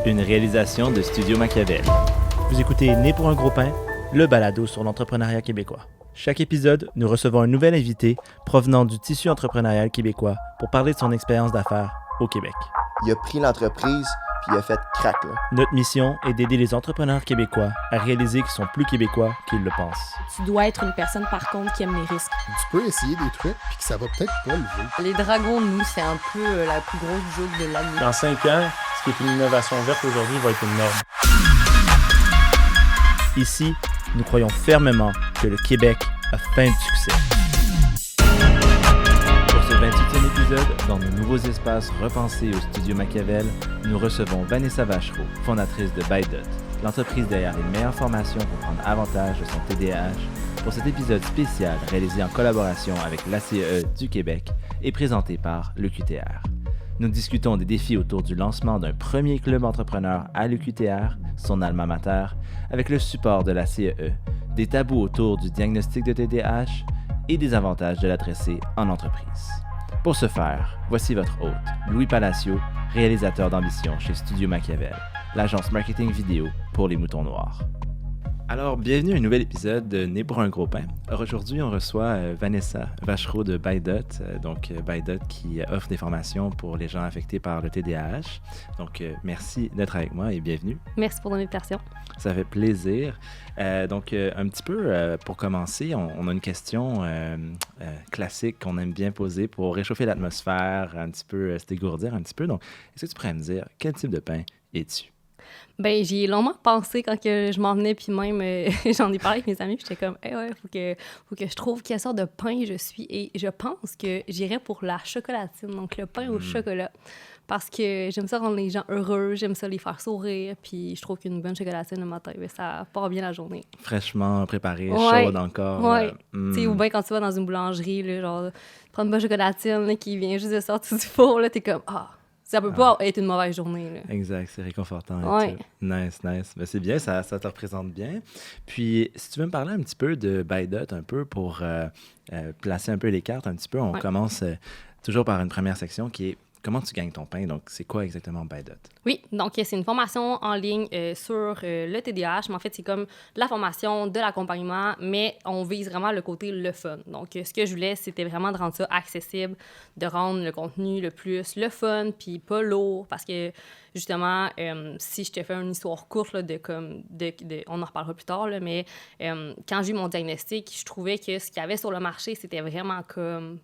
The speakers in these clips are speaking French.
Une réalisation de Studio Machiavel. Vous écoutez Né pour un gros pain, le balado sur l'entrepreneuriat québécois. Chaque épisode, nous recevons un nouvel invité provenant du tissu entrepreneurial québécois pour parler de son expérience d'affaires au Québec. Il a pris l'entreprise puis il a fait crack, là. Notre mission est d'aider les entrepreneurs québécois à réaliser qu'ils sont plus québécois qu'ils le pensent. Tu dois être une personne, par contre, qui aime les risques. Tu peux essayer des trucs puis que ça va peut-être pas lever. Les dragons, nous, c'est un peu la plus grosse joke de l'année. Dans 5 ans, ce qui est une innovation verte aujourd'hui va être une norme. Ici, nous croyons fermement que le Québec a faim de succès. Pour ce 28e épisode, dans nos nouveaux espaces repensés au Studio Machiavel, nous recevons Vanessa Vachereau, fondatrice de ByDot, l'entreprise derrière les meilleures formations pour prendre avantage de son TDAH, pour cet épisode spécial réalisé en collaboration avec l'ACE du Québec et présenté par l'EQTR. Nous discutons des défis autour du lancement d'un premier club entrepreneur à l'EQTR, son alma mater, avec le support de la CEE, des tabous autour du diagnostic de TDAH et des avantages de l'adresser en entreprise. Pour ce faire, voici votre hôte, Louis Palacio, réalisateur d'ambition chez Studio Machiavel, l'agence marketing vidéo pour les moutons noirs. Alors, bienvenue à un nouvel épisode de Né pour un gros pain. Alors, aujourd'hui, on reçoit Vanessa Vachereau de ByDot, ByDot qui offre des formations pour les gens affectés par le TDAH. Donc, merci d'être avec moi et bienvenue. Merci pour l'invitation. Ça fait plaisir. Un petit peu pour commencer, on a une question classique qu'on aime bien poser pour réchauffer l'atmosphère, un petit peu se dégourdir un petit peu. Donc, est-ce que tu pourrais me dire quel type de pain es-tu? Ben, j'y ai longuement pensé quand que je m'en venais, puis même j'en ai parlé avec mes amis, puis j'étais comme, faut que je trouve quelle sorte de pain je suis. Et je pense que j'irais pour la chocolatine, donc le pain au chocolat. Parce que j'aime ça rendre les gens heureux, j'aime ça les faire sourire, puis je trouve qu'une bonne chocolatine le matin, ça part bien la journée. Fraîchement préparée, chaude encore. Ouais. Tu sais, ou bien quand tu vas dans une boulangerie, là, genre, prendre une bonne chocolatine là, qui vient juste de sortir du four, là, t'es comme, ça peut pas être une mauvaise journée. Là. Exact, c'est réconfortant. Ouais. Nice. Ben, c'est bien, ça te représente bien. Puis, si tu veux me parler un petit peu de ByDot, un peu pour placer un peu les cartes, un petit peu, on commence toujours par une première section qui est comment tu gagnes ton pain. Donc, c'est quoi exactement ByDot? Oui, donc c'est une formation en ligne sur le TDAH, mais en fait, c'est comme de la formation, de l'accompagnement, mais on vise vraiment le côté le fun. Donc, ce que je voulais, c'était vraiment de rendre ça accessible, de rendre le contenu le plus le fun, puis pas lourd, parce que justement, si je te fais une histoire courte, là, on en reparlera plus tard, là, mais quand j'ai eu mon diagnostic, je trouvais que ce qu'il y avait sur le marché, c'était vraiment comme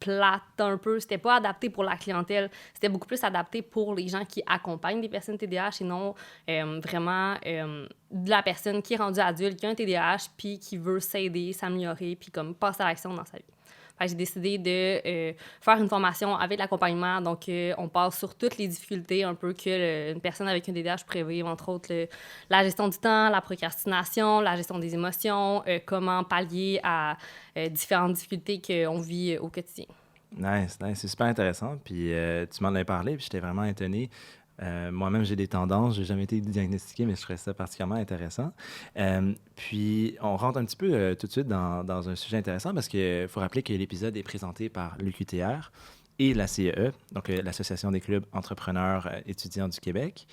plate un peu. C'était pas adapté pour la clientèle. C'était beaucoup plus adapté pour les gens qui accompagnent des personnes TDAH et non vraiment de la personne qui est rendue adulte, qui a un TDAH, puis qui veut s'aider, s'améliorer, puis comme passer à l'action dans sa vie. Fait que j'ai décidé de faire une formation avec l'accompagnement. Donc, on passe sur toutes les difficultés un peu qu'une personne avec un TDAH pourrait vivre, entre autres la gestion du temps, la procrastination, la gestion des émotions, comment pallier à différentes difficultés qu'on vit au quotidien. Nice. C'est super intéressant. Puis, tu m'en as parlé, puis j'étais vraiment étonné. Moi-même, j'ai des tendances. J'ai jamais été diagnostiqué, mais je trouvais ça particulièrement intéressant. Puis, on rentre un petit peu tout de suite dans un sujet intéressant parce qu'il faut rappeler que l'épisode est présenté par l'EQTR et la CEE, donc l'Association des clubs entrepreneurs étudiants du Québec.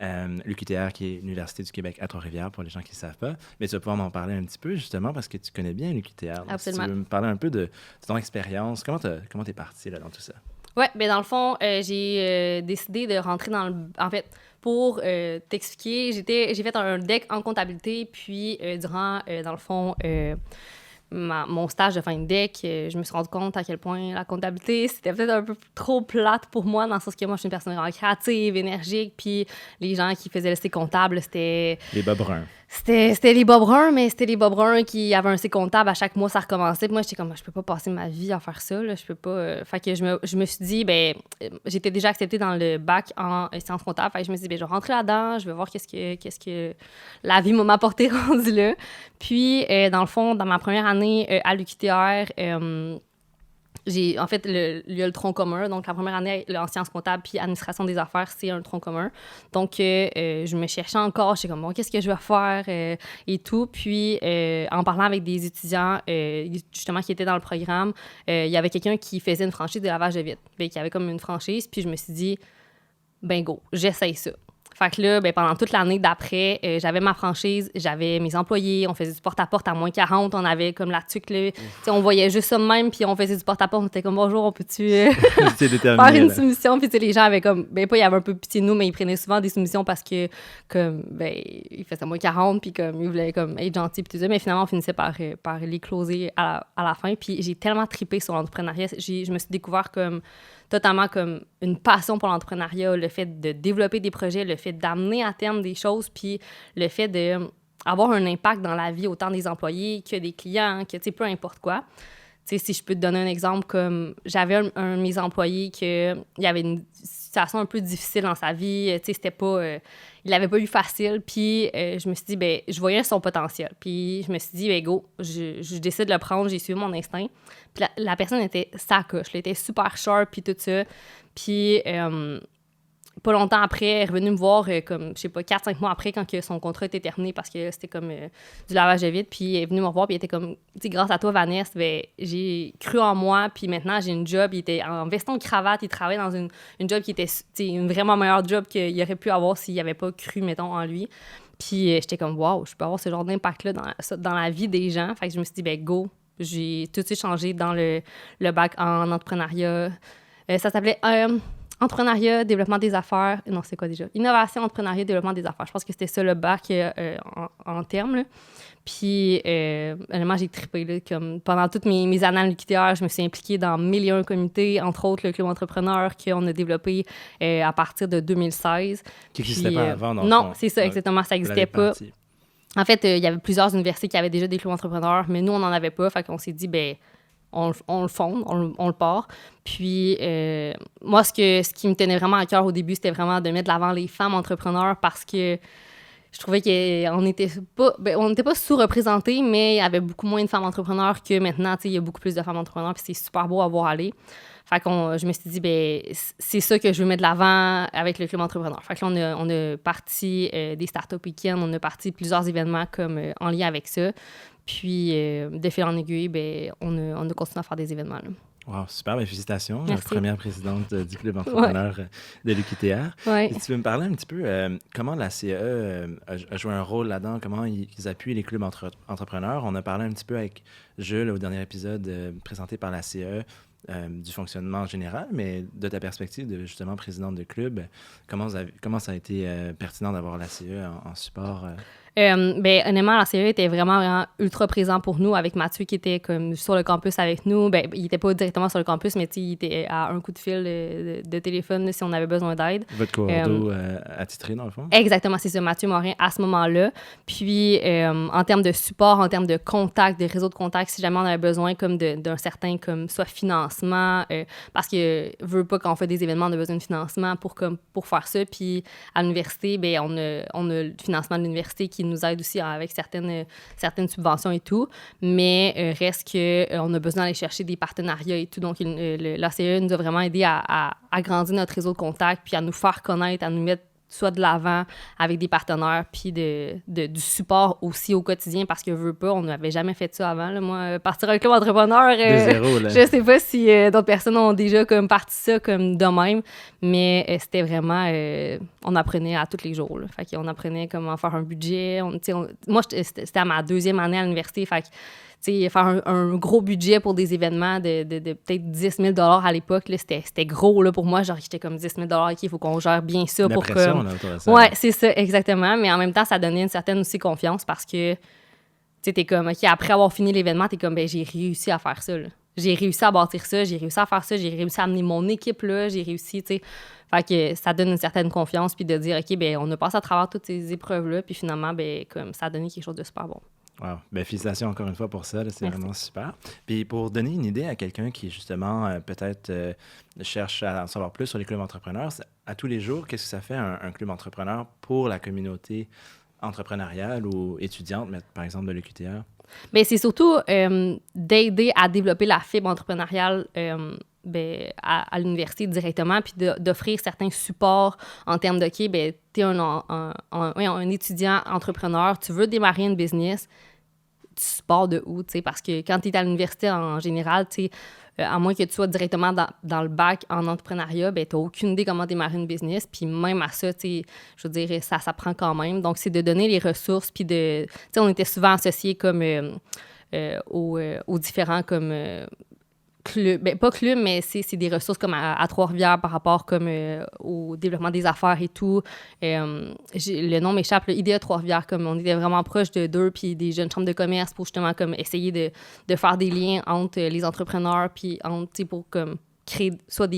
L'EQTR, qui est l'Université du Québec à Trois-Rivières, pour les gens qui ne savent pas. Mais tu vas pouvoir m'en parler un petit peu, justement, parce que tu connais bien l'EQTR. Absolument. Si tu veux me parler un peu de ton expérience, comment t'es partie là, dans tout ça? Oui, bien dans le fond, j'ai décidé de rentrer dans le... En fait, pour t'expliquer, j'ai fait un deck en comptabilité, puis durant, dans le fond, mon stage de fin de deck, je me suis rendu compte à quel point la comptabilité, c'était peut-être un peu trop plate pour moi, dans le sens que moi, je suis une personne vraiment créative, énergique, puis les gens qui faisaient le C comptable, c'était... Les bas bruns. C'était les bas bruns, mais c'était les bas bruns qui avaient un C comptable. À chaque mois, ça recommençait. Puis moi, j'étais comme, je peux pas passer ma vie à faire ça. Là. Je peux pas. Fait que je me suis dit, j'étais déjà acceptée dans le bac en sciences comptables. Fait que je me suis dit, je vais rentrer là-dedans. Je vais voir qu'est-ce que la vie m'a apporté rendu là. Puis, dans le fond, dans ma première année à l'UQTR, en fait, il y a le tronc commun. Donc, la première année en sciences comptables puis administration des affaires, c'est un tronc commun. Donc, je me cherchais encore. J'étais comme, qu'est-ce que je vais faire et tout. Puis, en parlant avec des étudiants, justement, qui étaient dans le programme, il y avait quelqu'un qui faisait une franchise de lavage de vitres. Qui avait comme une franchise. Puis, je me suis dit, ben go, j'essaye ça. Fait que là, ben, pendant toute l'année d'après, j'avais ma franchise, j'avais mes employés, on faisait du porte-à-porte à moins 40, on avait comme la tuque, là. On voyait juste ça de même, puis on faisait du porte-à-porte, on était comme « Bonjour, on peut-tu faire une soumission? » Puis les gens avaient comme, ben pas, il y avait un peu pitié de nous, mais ils prenaient souvent des soumissions parce que, comme, ben, il faisait moins 40, puis comme, ils voulaient comme être gentils, puis tout ça, mais finalement, on finissait par les closer à la fin, puis j'ai tellement trippé sur l'entrepreneuriat, je me suis découvert comme totalement comme une passion pour l'entrepreneuriat, le fait de développer des projets, le fait d'amener à terme des choses, puis le fait d'avoir un impact dans la vie autant des employés que des clients, que, tu sais, peu importe quoi. Tu sais, si je peux te donner un exemple, comme j'avais un de mes employés il y avait une situation un peu difficile dans sa vie, tu sais, c'était pas... il l'avait pas eu facile, puis je me suis dit, ben je voyais son potentiel. Puis je me suis dit, ben go, je décide de le prendre, j'ai suivi mon instinct. Puis la personne était sacoche, elle était super sharp, puis tout ça. Puis pas longtemps après, elle est revenue me voir, comme, je sais pas, 4-5 mois après, quand que son contrat était terminé, parce que c'était comme du lavage de vitre. Puis elle est venue me revoir, puis elle était comme, tu sais, grâce à toi, Vanessa, ben, j'ai cru en moi, puis maintenant, j'ai une job. Il était en veston-cravate, il travaillait dans une job qui était, tu sais, une vraiment meilleure job qu'il aurait pu avoir s'il n'avait pas cru, mettons, en lui. Puis j'étais comme, waouh, je peux avoir ce genre d'impact-là dans la vie des gens. Fait que je me suis dit, ben go, j'ai tout de suite changé dans le bac en entrepreneuriat. Ça s'appelait... entrepreneuriat, développement des affaires. Non, c'est quoi déjà? Innovation, entrepreneuriat, développement des affaires. Je pense que c'était ça le bac en termes. Là. Puis, honnêtement, j'ai trippé. Là, comme pendant toutes mes années à l'UQTR, je me suis impliquée dans 1000 et un comités, entre autres le Club Entrepreneur qu'on a développé à partir de 2016. Qui n'existait pas avant, dans le non, fond. c'est ça, exactement. Ça n'existait pas. Parti. En fait, il y avait plusieurs universités qui avaient déjà des clubs entrepreneurs, mais nous, on n'en avait pas. Fait qu'on s'est dit, ben on le fonde, on le part. Puis, moi, ce qui me tenait vraiment à cœur au début, c'était vraiment de mettre de l'avant les femmes entrepreneurs parce que je trouvais qu'on n'était pas sous-représentés, mais il y avait beaucoup moins de femmes entrepreneurs que maintenant. Il y a beaucoup plus de femmes entrepreneurs, puis c'est super beau à voir aller. Fait que je me suis dit, ben c'est ça que je veux mettre de l'avant avec le Club Entrepreneur. Fait que là, on a parti des Startup Weekends, on a parti plusieurs événements comme en lien avec ça. Puis, de fil en aiguille, ben, on a continué à faire des événements. Là. Wow, super, bien, félicitations. Merci. Première présidente du Club Entrepreneur de l'UQTR. Ouais. Et tu veux me parler un petit peu comment la CE a joué un rôle là-dedans, comment ils appuient les clubs entrepreneurs. On a parlé un petit peu avec Jules au dernier épisode présenté par la CE du fonctionnement général, mais de ta perspective de justement présidente de club, comment ça a été pertinent d'avoir la CE en support? Ben, honnêtement, la CE était vraiment ultra présent pour nous avec Mathieu qui était comme sur le campus avec nous. Ben, il était pas directement sur le campus, mais il était à un coup de fil de téléphone là, si on avait besoin d'aide. Votre coordo attitré, dans le fond? Exactement, c'est ça, Mathieu Morin à ce moment-là. Puis, en termes de support, en termes de contact, de réseau de contact, si jamais on avait besoin comme d'un certain, comme soit financement, parce que, veut pas, quand on fait des événements, on a besoin de financement pour faire ça. Puis, à l'université, ben, on a le financement de l'université qui nous aide aussi avec certaines subventions et tout, mais reste qu'on a besoin d'aller chercher des partenariats et tout. Donc, l'ACE nous a vraiment aidé à agrandir notre réseau de contacts, puis à nous faire connaître, à nous mettre soit de l'avant avec des partenaires, puis du support aussi au quotidien, parce que veux pas, on n'avait jamais fait ça avant. Là. Moi, partir un club entrepreneur, de zéro, là. Je sais pas si d'autres personnes ont déjà comme parti ça comme de même, mais c'était vraiment... on apprenait à tous les jours. Là. Fait qu'on apprenait comment faire un budget. Moi, c'était à ma 2e année à l'université, fait que faire un gros budget pour des événements de peut-être 10 000 $ à l'époque, là, c'était gros là, pour moi. Genre, j'étais comme 10 000 $, il faut qu'on gère bien ça. La pour pression, que... Ouais, c'est ça, exactement. Mais en même temps, ça donnait une certaine aussi confiance parce que t'es comme, OK, après avoir fini l'événement, t'es comme, ben j'ai réussi à faire ça. Là. J'ai réussi à bâtir ça, j'ai réussi à faire ça, j'ai réussi à amener mon équipe là, j'ai réussi, tu sais. Fait que ça donne une certaine confiance, puis de dire, OK, ben on a passé à travers toutes ces épreuves-là, puis finalement, ben comme ça a donné quelque chose de super bon. Wow. Ben, félicitations encore une fois pour ça. Là, c'est Merci. vraiment super. Puis pour donner une idée à quelqu'un qui, justement, peut-être cherche à en savoir plus sur les clubs entrepreneurs, à tous les jours, qu'est-ce que ça fait un club entrepreneur pour la communauté entrepreneuriale ou étudiante, par exemple, de l'UQTR? Bien, c'est surtout d'aider à développer la fibre entrepreneuriale à l'université directement, puis d'offrir certains supports en termes de, OK, ben, tu es un étudiant entrepreneur, tu veux démarrer une business, tu pars de où, tu sais, parce que quand tu es à l'université en général, tu sais, à moins que tu sois directement dans le bac en entrepreneuriat, ben tu n'as aucune idée comment démarrer une business. Puis même à ça, tu sais, je veux dire, ça s'apprend quand même. Donc, c'est de donner les ressources. Puis tu sais, on était souvent associés comme aux différents comme clubs. Ben, pas clubs, mais c'est des ressources comme à Trois-Rivières par rapport comme au développement des affaires et tout. Le nom m'échappe, l'IDEA Trois-Rivières, comme on était vraiment proche d'eux, puis des jeunes chambres de commerce pour justement comme essayer de faire des liens entre les entrepreneurs, puis entre, tu sais, pour comme créer soit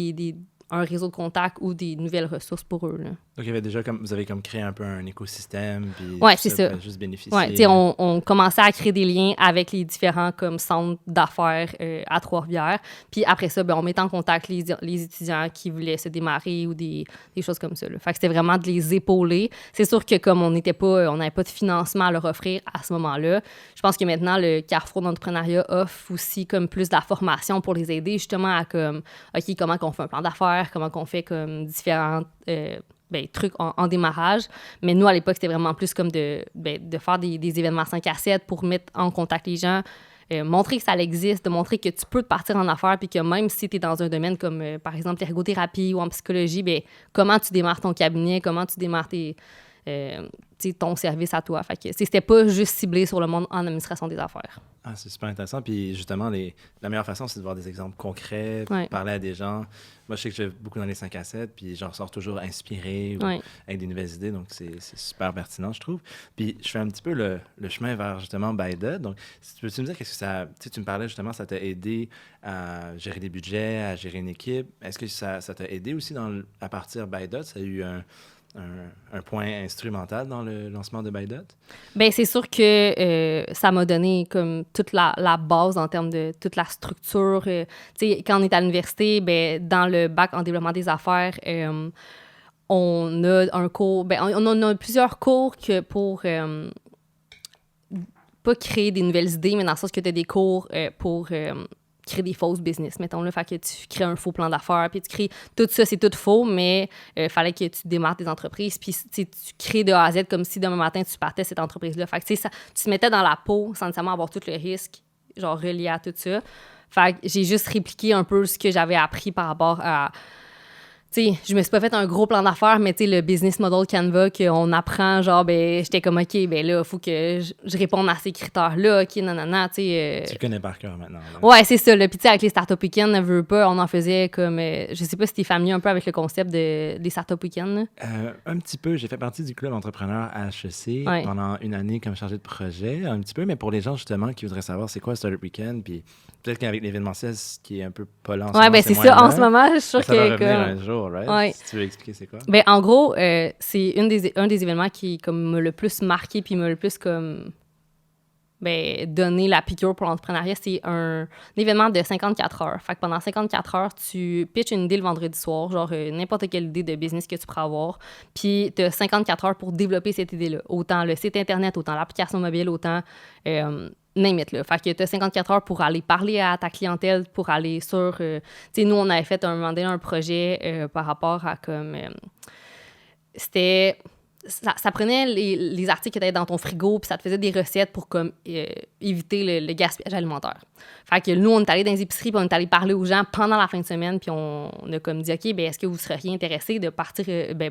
un réseau de contacts ou des nouvelles ressources pour eux, là. Donc, il y avait déjà vous avez comme créé un peu un écosystème, puis ouais, c'est ça. Juste bénéficier. Ouais, tu sais, on commençait à créer des liens avec les différents comme centres d'affaires à Trois-Rivières. Puis après ça, ben, on mettait en contact les étudiants qui voulaient se démarrer ou des choses comme ça, là. Fait que c'était vraiment de les épauler. C'est sûr que comme on n'avait pas de financement à leur offrir à ce moment-là, je pense que maintenant, le Carrefour d'entrepreneuriat offre aussi comme plus de la formation pour les aider justement à comme, OK, comment qu'on fait un plan d'affaires, comment qu'on fait comme différentes trucs en démarrage. Mais nous, à l'époque, c'était vraiment plus comme de faire des événements 5 à 7 pour mettre en contact les gens, montrer que ça existe, de montrer que tu peux te partir en affaires, puis que même si tu es dans un domaine comme, par exemple, l'ergothérapie ou en psychologie, ben, comment tu démarres ton cabinet, comment tu démarres ton service à toi. Fait que c'était pas juste ciblé sur le monde en administration des affaires. Ah, c'est super intéressant. Puis justement, la meilleure façon, c'est de voir des exemples concrets, parler à des gens. Moi, je sais que je vais beaucoup dans les 5 à 7, puis j'en ressors toujours inspiré ou avec des nouvelles idées. Donc, c'est super pertinent, je trouve. Puis je fais un petit peu le chemin vers justement ByDot. Donc, peux-tu me dire qu'est-ce que ça... Tu me parlais justement, ça t'a aidé à gérer des budgets, à gérer une équipe. Est-ce que ça t'a aidé aussi à partir ByDot? Ça a eu un point instrumental dans le lancement de ByDot? Bien, c'est sûr que ça m'a donné comme toute la base en termes de toute la structure. Tu sais, quand on est à l'université, ben, dans le bac en développement des affaires, on a un cours... Ben, on a plusieurs cours pour... pas créer des nouvelles idées, mais dans le sens que tu as des cours pour... créer des fausses business, mettons-le. Fait que tu crées un faux plan d'affaires, puis tu crées... Tout ça, c'est tout faux, mais fallait que tu démarres tes entreprises, puis tu crées de A à Z comme si demain matin, tu partais cette entreprise-là. Fait que tu te mettais dans la peau sans nécessairement avoir tout le risque, genre relié à tout ça. Fait que j'ai juste répliqué un peu ce que j'avais appris par rapport à... Tu sais, je me suis pas fait un gros plan d'affaires, mais tu sais, le business model Canva qu'on apprend, genre, ben, j'étais comme, OK, ben là, il faut que je réponde à ces critères-là, OK, nanana, tu sais. Tu le connais par cœur maintenant. Là. Ouais, c'est ça. Puis tu sais, avec les Startup Weekend, ne veut pas, on en faisait comme, je sais pas si t'es familier un peu avec le concept des Startup Weekend. Un petit peu. J'ai fait partie du club entrepreneur à HEC pendant une année comme chargé de projet, un petit peu, mais pour les gens, justement, qui voudraient savoir c'est quoi le Startup Weekend, puis peut-être qu'avec l'événementiel, ce qui est un peu pas là en ce moment, ben c'est ça. En ce moment, je suis sûre que... Ça va revenir un jour, right? Ouais. Si tu veux expliquer c'est quoi? Ben, en gros, c'est un des événements qui comme, m'a le plus marqué puis m'a le plus comme, donné la piqûre pour l'entrepreneuriat. C'est un événement de 54 heures. Fait que pendant 54 heures, tu pitches une idée le vendredi soir, genre n'importe quelle idée de business que tu pourras avoir. Puis tu as 54 heures pour développer cette idée-là. Autant le site Internet, autant l'application mobile, autant... name it, là. Fait que tu as 54 heures pour aller parler à ta clientèle, pour aller sur... tu sais, nous, on avait fait un moment donné un projet par rapport à comme... c'était... Ça prenait les articles que tu avais dans ton frigo, puis ça te faisait des recettes pour comme, éviter le gaspillage alimentaire. Fait que nous, on est allé dans les épiceries, puis on est allé parler aux gens pendant la fin de semaine, puis on a comme dit, OK, ben est-ce que vous seriez intéressé de partir,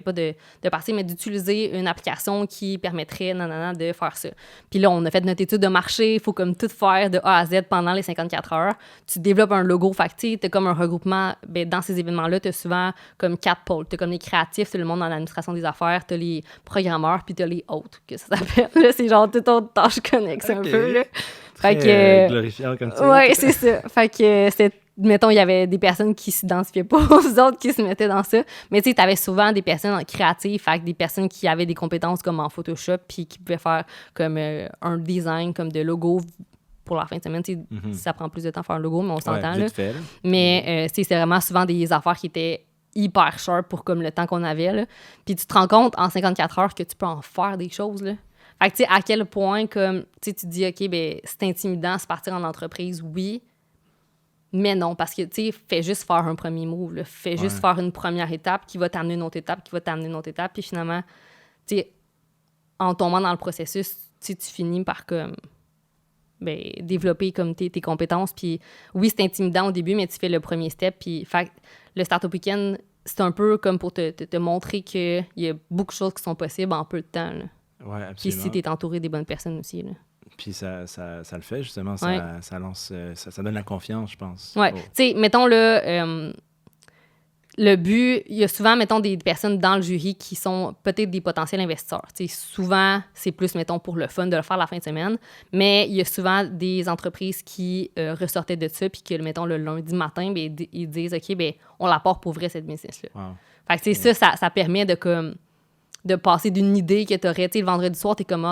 pas de partir, mais d'utiliser une application qui permettrait, de faire ça. Puis là, on a fait notre étude de marché, il faut comme tout faire de A à Z pendant les 54 heures. Tu développes un logo, fait que tu as comme un regroupement, dans ces événements-là, tu as souvent comme 4 pôles. Tu as comme les créatifs, c'est le monde dans l'administration des affaires, tu as les programmeurs, puis t'as les autres, que ça s'appelle. Là, c'est genre toute autre tâche connexe un peu, là. Fait que... glorifiant comme ça. Ouais, c'est ça. Fait que mettons, il y avait des personnes qui s'identifiaient pas aux autres qui se mettaient dans ça. Mais tu sais, t'avais souvent des personnes créatives, fait que des personnes qui avaient des compétences comme en Photoshop, puis qui pouvaient faire comme un design, comme de logo pour la fin de semaine. Ça prend plus de temps à faire un logo, mais on s'entend, là. Fait, là. Mais c'est vraiment souvent des affaires qui étaient hyper sharp pour comme le temps qu'on avait, là. Puis tu te rends compte en 54 heures que tu peux en faire des choses, là. Fait que tu sais, à quel point comme tu te dis, OK, ben c'est intimidant, c'est partir en entreprise, oui, mais non, parce que tu sais, fais juste faire un premier move, là. Fais juste faire une première étape qui va t'amener une autre étape, qui va t'amener une autre étape, puis finalement, tu sais, en tombant dans le processus, tu finis par comme développer comme tes compétences. Puis oui, c'est intimidant au début, mais tu fais le premier step. Puis fait, le Startup Weekend, c'est un peu comme pour te montrer qu'il y a beaucoup de choses qui sont possibles en peu de temps. Là. Ouais, absolument. Puis si tu es entouré des bonnes personnes aussi. Là. Puis ça le fait, justement. Ouais. Ça lance... ça donne la confiance, je pense. Ouais. Oh. Tu sais, mettons là... le but, il y a souvent, mettons, des personnes dans le jury qui sont peut-être des potentiels investisseurs. T'sais, souvent, c'est plus, mettons, pour le fun de le faire la fin de semaine, mais il y a souvent des entreprises qui ressortaient de ça, puis que, mettons, le lundi matin, ben, ils disent, OK, ben, on la porte pour vrai, cette business-là. Wow. Fait que, tu sais, ça permet de passer d'une idée que tu aurais, tu sais, le vendredi soir, tu es comme,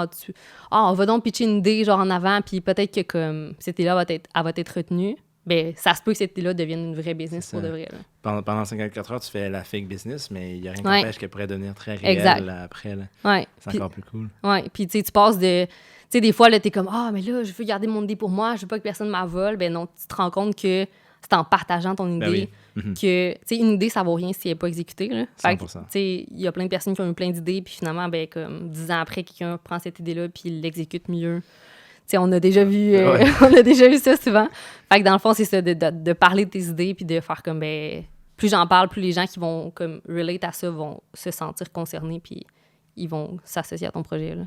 on va donc pitcher une idée, genre, en avant, puis peut-être que, comme, cette idée-là elle va être retenue. Ben, ça se peut que cette idée-là devienne une vraie business pour de vrai. Là. Pendant 54 heures, tu fais la fake business, mais il n'y a rien qui Ouais. empêche qu'elle pourrait devenir très réelle Exact. là, après. Là. Ouais. C'est Puis- encore plus cool. Ouais, puis tu sais, tu passes de... Tu sais, des fois, là, t'es comme, mais là, je veux garder mon idée pour moi, je veux pas que personne m'avole. Ben non, tu te rends compte que c'est en partageant ton idée Ben oui. Mhm. que, tu sais, une idée, ça vaut rien si elle n'est pas exécutée, là. Fait que, 100%. tu sais, il y a plein de personnes qui ont eu plein d'idées, puis finalement, ben comme 10 ans après, quelqu'un prend cette idée-là, puis il l'exécute mieux. Tu sais, on a déjà vu Ouais. on a déjà vu ça souvent. Fait que dans le fond, c'est ça, de parler de tes idées, puis de faire comme, ben, plus j'en parle, plus les gens qui vont, comme, relate à ça vont se sentir concernés, puis ils vont s'associer à ton projet, là.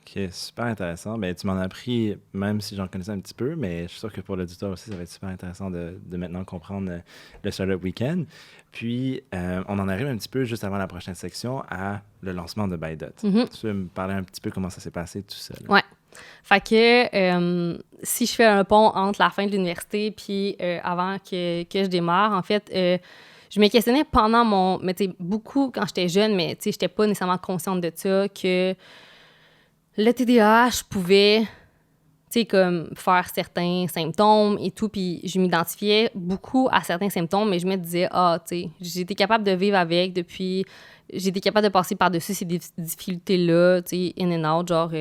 OK, super intéressant. Ben, tu m'en as appris, même si j'en connaissais un petit peu, mais je suis sûr que pour l'auditeur aussi, ça va être super intéressant de maintenant comprendre le Startup Weekend. Puis, on en arrive un petit peu juste avant la prochaine section à le lancement de ByDot. Mhm. Tu veux me parler un petit peu comment ça s'est passé, tout ça? Là? Ouais. Fait que si je fais un pont entre la fin de l'université puis avant que je démarre, en fait, je me questionnais pendant mon... Mais tu sais, beaucoup quand j'étais jeune, mais tu sais, j'étais pas nécessairement consciente de ça, que le TDAH pouvait, tu sais, comme faire certains symptômes et tout, puis je m'identifiais beaucoup à certains symptômes, mais je me disais, tu sais, j'étais capable de vivre avec depuis... J'étais capable de passer par-dessus ces difficultés-là, tu sais, in and out, genre...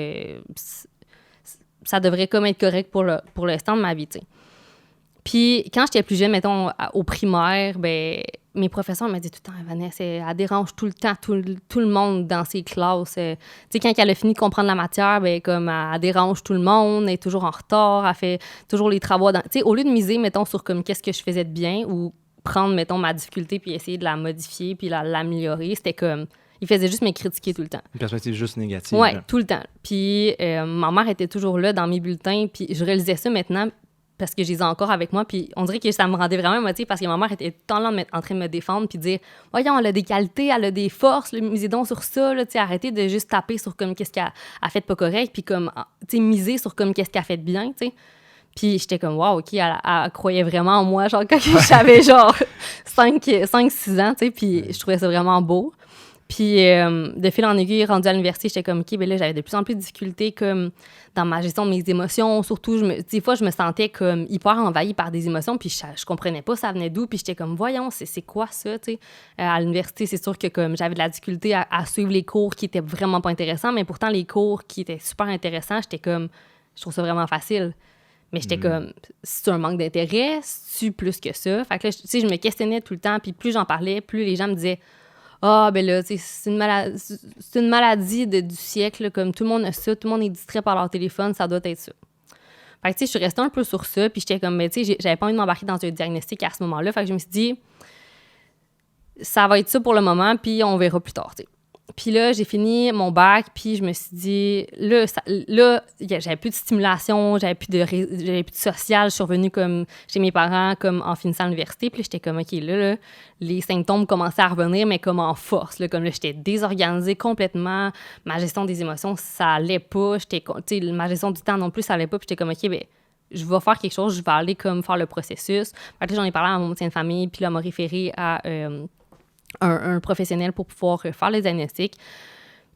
ça devrait comme être correct pour le restant de ma vie, tu sais. Puis quand j'étais plus jeune, mettons, au primaire, ben mes professeurs me disaient tout le temps, Vanessa, elle dérange tout le temps, tout le monde dans ses classes. Tu sais, quand elle a fini de comprendre la matière, ben comme elle dérange tout le monde, elle est toujours en retard, elle fait toujours les travaux. Tu sais, au lieu de miser, mettons, sur comme qu'est-ce que je faisais de bien ou prendre, mettons, ma difficulté puis essayer de la modifier puis l'améliorer, c'était comme... Il faisait juste me critiquer tout le temps. Une perspective juste négative. Oui, là. tout le temps. Puis ma mère était toujours là dans mes bulletins, puis je réalisais ça maintenant parce que je les ai encore avec moi, puis on dirait que ça me rendait vraiment émotive parce que ma mère était tout le temps là en train de me défendre puis de dire « Voyons, elle a des qualités, elle a des forces, misez donc sur ça, là, arrêtez de juste taper sur comme qu'est-ce qu'elle a fait de pas correct, puis comme, miser sur comme qu'est-ce qu'elle a fait de bien, tu sais. » Puis j'étais comme « Wow, OK, elle croyait vraiment en moi, genre quand j'avais genre 5-6 ans, tu sais, puis je trouvais ça vraiment beau. » Puis, de fil en aiguille, rendu à l'université, j'étais comme, OK, ben là, j'avais de plus en plus de difficultés comme dans ma gestion de mes émotions. Surtout, des fois, je me sentais comme hyper envahie par des émotions, puis je comprenais pas ça venait d'où. Puis j'étais comme, voyons, c'est quoi ça, tu sais? À l'université, c'est sûr que comme j'avais de la difficulté à suivre les cours qui étaient vraiment pas intéressants, mais pourtant, les cours qui étaient super intéressants, j'étais comme, je trouve ça vraiment facile. Mais j'étais comme, c'est un manque d'intérêt, c'est plus que ça. Fait que là, tu sais, je me questionnais tout le temps, puis plus j'en parlais, plus les gens me disaient, ben là, c'est une maladie du siècle, là, comme tout le monde a ça, tout le monde est distrait par leur téléphone, ça doit être ça. Fait que, tu sais, je suis restée un peu sur ça, puis j'étais comme, mais tu sais, j'avais pas envie de m'embarquer dans un diagnostic à ce moment-là, fait que je me suis dit, ça va être ça pour le moment, puis on verra plus tard, tu sais. Puis là, j'ai fini mon bac, puis je me suis dit, là j'avais plus de stimulation, j'avais plus de social. Je suis revenue comme chez mes parents, comme en finissant l'université. Puis là, j'étais comme, OK, là, les symptômes commençaient à revenir, mais comme en force. Là, comme là, j'étais désorganisée complètement. Ma gestion des émotions, ça allait pas. Ma gestion du temps non plus, ça allait pas. Puis j'étais comme, OK, ben je vais faire quelque chose, je vais aller comme faire le processus. Fait que là, j'en ai parlé à mon médecin de famille, puis là, elle m'a référé à... un professionnel pour pouvoir faire le diagnostic.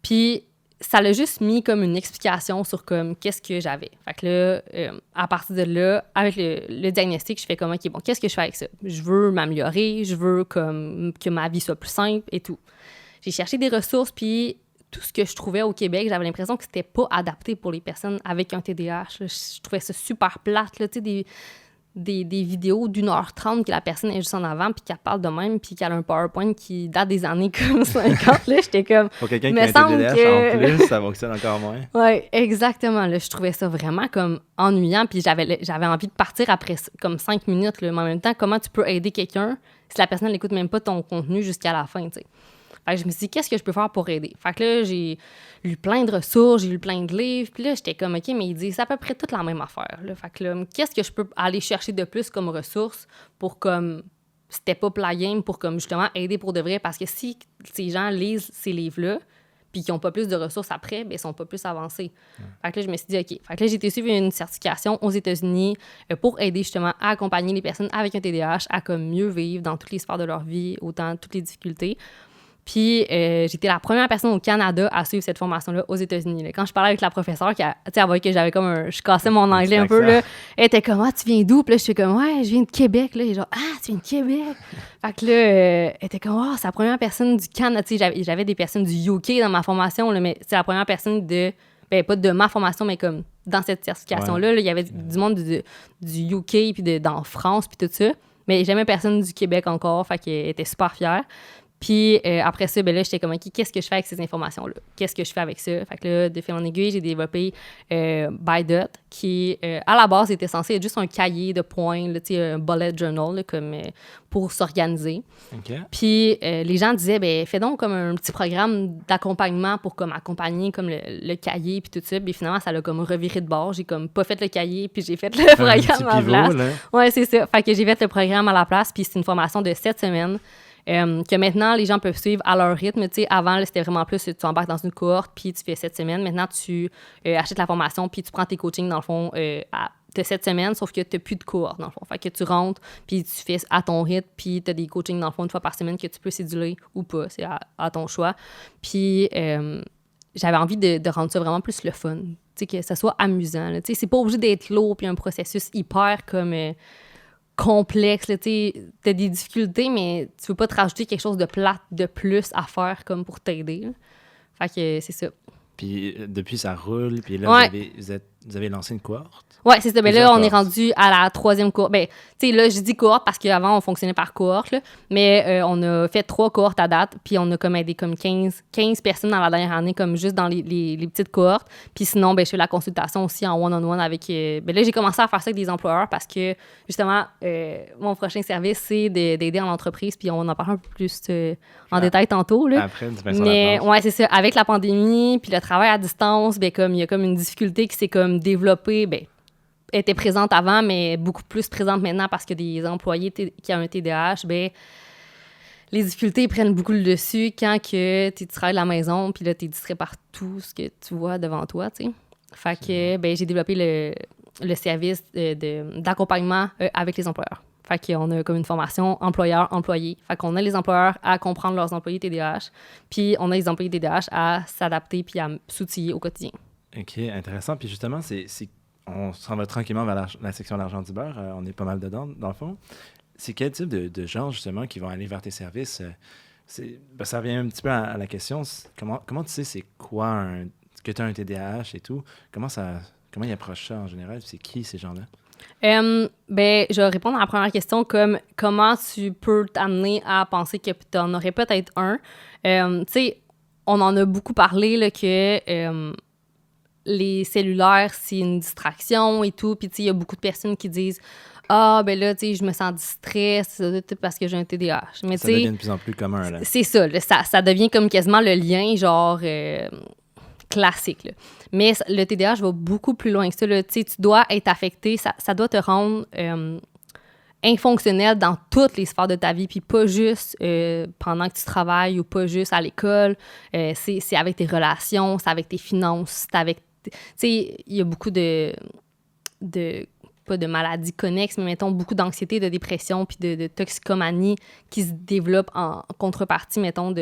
Puis, ça l'a juste mis comme une explication sur comme qu'est-ce que j'avais. Fait que là, à partir de là, avec le diagnostic, je fais comme, OK, bon, qu'est-ce que je fais avec ça? Je veux m'améliorer, je veux comme que ma vie soit plus simple et tout. J'ai cherché des ressources, puis tout ce que je trouvais au Québec, j'avais l'impression que c'était pas adapté pour les personnes avec un TDAH. Là. Je trouvais ça super plate, là, tu sais, des vidéos d'1h30 que la personne est juste en avant, puis qu'elle parle de même, puis qu'elle a un PowerPoint qui date des années comme 50. Là, j'étais comme... Pour quelqu'un qui me a un semble TDAH, que- en plus, ça fonctionne encore moins. Oui, exactement. Là, je trouvais ça vraiment comme ennuyant, puis j'avais envie de partir après comme 5 minutes. Là, mais en même temps, comment tu peux aider quelqu'un si la personne n'écoute même pas ton contenu jusqu'à la fin, tu sais? Fait que je me suis dit, qu'est-ce que je peux faire pour aider? Fait que là, j'ai lu plein de ressources, j'ai lu plein de livres, puis là, j'étais comme, OK, mais ils disent c'est à peu près toute la même affaire. Là. Fait que là, qu'est-ce que je peux aller chercher de plus comme ressources pour comme step up la game, pour comme justement aider pour de vrai? Parce que si ces gens lisent ces livres-là, puis qu'ils n'ont pas plus de ressources après, bien, ils sont pas plus avancés. Fait que là, je me suis dit, OK. Fait que là, j'ai été suivre une certification aux États-Unis pour aider justement à accompagner les personnes avec un TDAH à comme mieux vivre dans toutes les sphères de leur vie, autant toutes les difficultés. Puis, j'étais la première personne au Canada à suivre cette formation-là aux États-Unis. Là. Quand je parlais avec la professeure, elle voyait que j'avais comme je cassais mon anglais un peu, là. Elle était comme, ah, tu viens d'où? Puis là, je suis comme, ouais, je viens de Québec. Là. Et genre, ah, tu viens de Québec? Fait que là, elle était comme, oh, c'est la première personne du Canada. Tu sais, j'avais des personnes du UK dans ma formation, là, mais c'est la première personne de, ben, pas de ma formation, mais comme dans cette certification-là. Là, il y avait du monde du UK, puis dans France, puis tout ça. Mais jamais personne du Québec encore. Fait qu'elle était super fière. Puis après ça, ben là, j'étais comme, OK, qu'est-ce que je fais avec ces informations-là? Qu'est-ce que je fais avec ça? Fait que là, de fil en aiguille, j'ai développé ByDot, qui, à la base, était censé être juste un cahier de points, là, un bullet journal, là, comme pour s'organiser. OK. Puis les gens disaient, ben fais donc comme un petit programme d'accompagnement pour comme accompagner comme le cahier, puis tout ça. Puis finalement, ça l'a comme reviré de bord. J'ai comme pas fait le cahier, puis j'ai fait le programme à la place. Là. Ouais, c'est ça. Fait que j'ai fait le programme à la place, puis c'est une formation de 7 semaines. Que maintenant, les gens peuvent suivre à leur rythme. Tu sais, avant, là, c'était vraiment plus, tu embarques dans une cohorte, puis tu fais 7 semaines. Maintenant, tu achètes la formation, puis tu prends tes coachings, dans le fond, de 7 semaines, sauf que tu n'as plus de cohorte, dans le fond. Fait que tu rentres, puis tu fais à ton rythme, puis tu as des coachings, dans le fond, une fois par semaine que tu peux céduler ou pas. C'est à ton choix. Puis j'avais envie de rendre ça vraiment plus le fun. Tu sais, que ça soit amusant. Tu sais, c'est pas obligé d'être lourd, puis un processus hyper comme... complexe, là, tu as des difficultés, mais tu veux pas te rajouter quelque chose de plate de plus à faire comme pour t'aider. Là. Fait que c'est ça. Puis depuis, ça roule. Puis là, Ouais. vous avez lancé une cohorte. Ouais, c'est ça. Ben là, Plusieurs on est cohortes. rendu à la 3e cohorte. Ben, tu sais, là, je dis cohorte parce qu'avant, on fonctionnait par cohorte, là. Mais on a fait 3 cohortes à date, puis on a comme aidé comme 15 personnes dans la dernière année, comme juste dans les petites cohortes. Puis sinon, ben, je fais la consultation aussi en one-on-one avec... ben là, j'ai commencé à faire ça avec des employeurs parce que, justement, mon prochain service, c'est d'aider en entreprise, puis on en parle un peu plus en détail tantôt, là. Après, tu mets ça Mais ouais, c'est ça. Avec la pandémie, puis le travail à distance, ben comme il y a comme une difficulté qui s'est comme développée, ben était présente avant, mais beaucoup plus présente maintenant parce que des employés qui ont un TDAH, ben les difficultés prennent beaucoup le dessus quand que tu travailles de la maison, puis là, tu es distrait par tout ce que tu vois devant toi, tu sais. Fait que, ben j'ai développé le service d'accompagnement avec les employeurs. Fait qu'on a comme une formation employeur-employé. Fait qu'on a les employeurs à comprendre leurs employés TDAH, puis on a les employés TDAH à s'adapter puis à s'outiller au quotidien. OK, intéressant. Puis justement, on s'en va tranquillement vers la section de l'argent du beurre. On est pas mal dedans, dans le fond. C'est quel type de gens, justement, qui vont aller vers tes services? Ça revient un petit peu à la question. Comment tu sais c'est quoi que tu as un TDAH et tout? Comment ils approchent ça en général? C'est qui, ces gens-là? Ben, je vais répondre à la première question comme comment tu peux t'amener à penser que tu en aurais peut-être un. Tu sais, on en a beaucoup parlé là, que les cellulaires, c'est une distraction et tout. Puis, tu sais, il y a beaucoup de personnes qui disent ah, ben là, tu sais, je me sens distrait, c'est parce que j'ai un TDAH. Mais Ça devient de plus en plus commun, là. c'est ça, là, ça devient comme quasiment le lien, genre, classique. Là. Mais le TDAH va beaucoup plus loin que ça. Là. Tu dois être affecté, ça doit te rendre infonctionnel dans toutes les sphères de ta vie, puis pas juste pendant que tu travailles ou pas juste à l'école. C'est avec tes relations, c'est avec tes finances, c'est avec... Tu sais, il y a beaucoup de pas de maladies connexes, mais mettons beaucoup d'anxiété, de dépression, puis de toxicomanie qui se développent en contrepartie, mettons,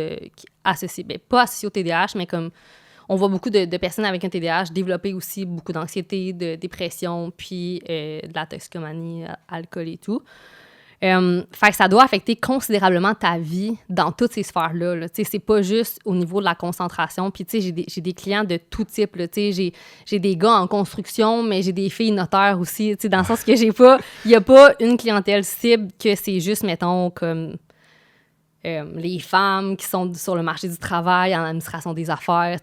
associées, ben, pas associées au TDAH, mais comme on voit beaucoup de personnes avec un TDAH développer aussi beaucoup d'anxiété, de dépression, puis de la toxicomanie, alcool et tout. Fait que ça doit affecter considérablement ta vie dans toutes ces sphères-là. Là. C'est pas juste au niveau de la concentration. Puis, j'ai des clients de tout type. Là. J'ai des gars en construction, mais j'ai des filles notaires aussi. Dans le sens que il n'y a pas une clientèle cible que c'est juste, mettons, comme les femmes qui sont sur le marché du travail, en administration des affaires,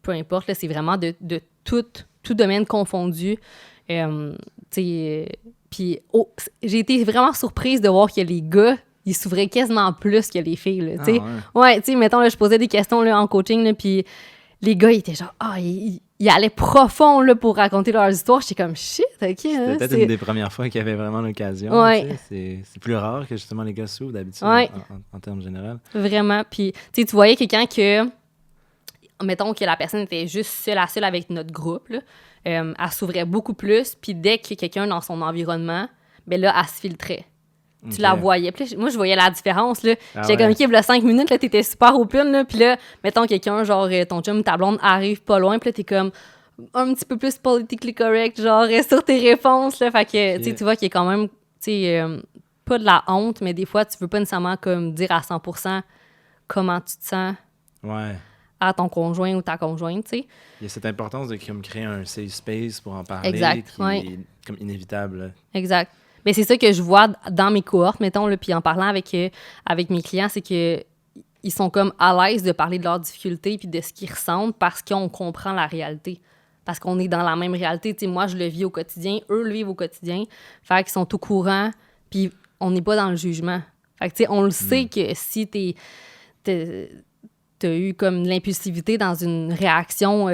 peu importe. Là, c'est vraiment de tout domaine confondu. Puis j'ai été vraiment surprise de voir que les gars, ils s'ouvraient quasiment plus que les filles. Là, ouais, mettons, là, je posais des questions là, en coaching, là, puis les gars, ils étaient genre, ils allaient profond là, pour raconter leurs histoires. J'étais comme, shit, OK. C'était peut-être une des premières fois qu'il y avait vraiment l'occasion. Ouais. C'est plus rare que justement les gars s'ouvrent d'habitude en termes généraux. Vraiment. Puis, tu voyais quelqu'un que, mettons que la personne était juste seule à seule avec notre groupe, là, elle s'ouvrait beaucoup plus. Puis dès qu'il y a quelqu'un dans son environnement, ben là, elle se filtrait. Tu la voyais. Puis moi, je voyais la différence, là. J'étais comme, OK, il y a 5 minutes, là, t'étais super open, là. Puis là, mettons quelqu'un, genre, ton chum ou ta blonde arrive pas loin, puis là, t'es comme un petit peu plus politically correct, genre, sur tes réponses, là. Fait que, tu vois qu'il y a quand même, pas de la honte, mais des fois, tu veux pas nécessairement, comme, dire à 100% comment tu te sens. Ouais. À ton conjoint ou ta conjointe, tu sais. Il y a cette importance de comme, créer un safe space pour en parler, exact, qui est comme inévitable. Là. Exact. Mais c'est ça que je vois dans mes cohortes, mettons, là, puis en parlant avec mes clients, c'est que ils sont comme à l'aise de parler de leurs difficultés puis de ce qu'ils ressentent parce qu'on comprend la réalité. Parce qu'on est dans la même réalité. Tu sais, moi, je le vis au quotidien, eux le vivent au quotidien. Fait qu'ils sont au courant, puis on n'est pas dans le jugement. Fait que, tu sais, on le sait que si t'as eu comme l'impulsivité dans une réaction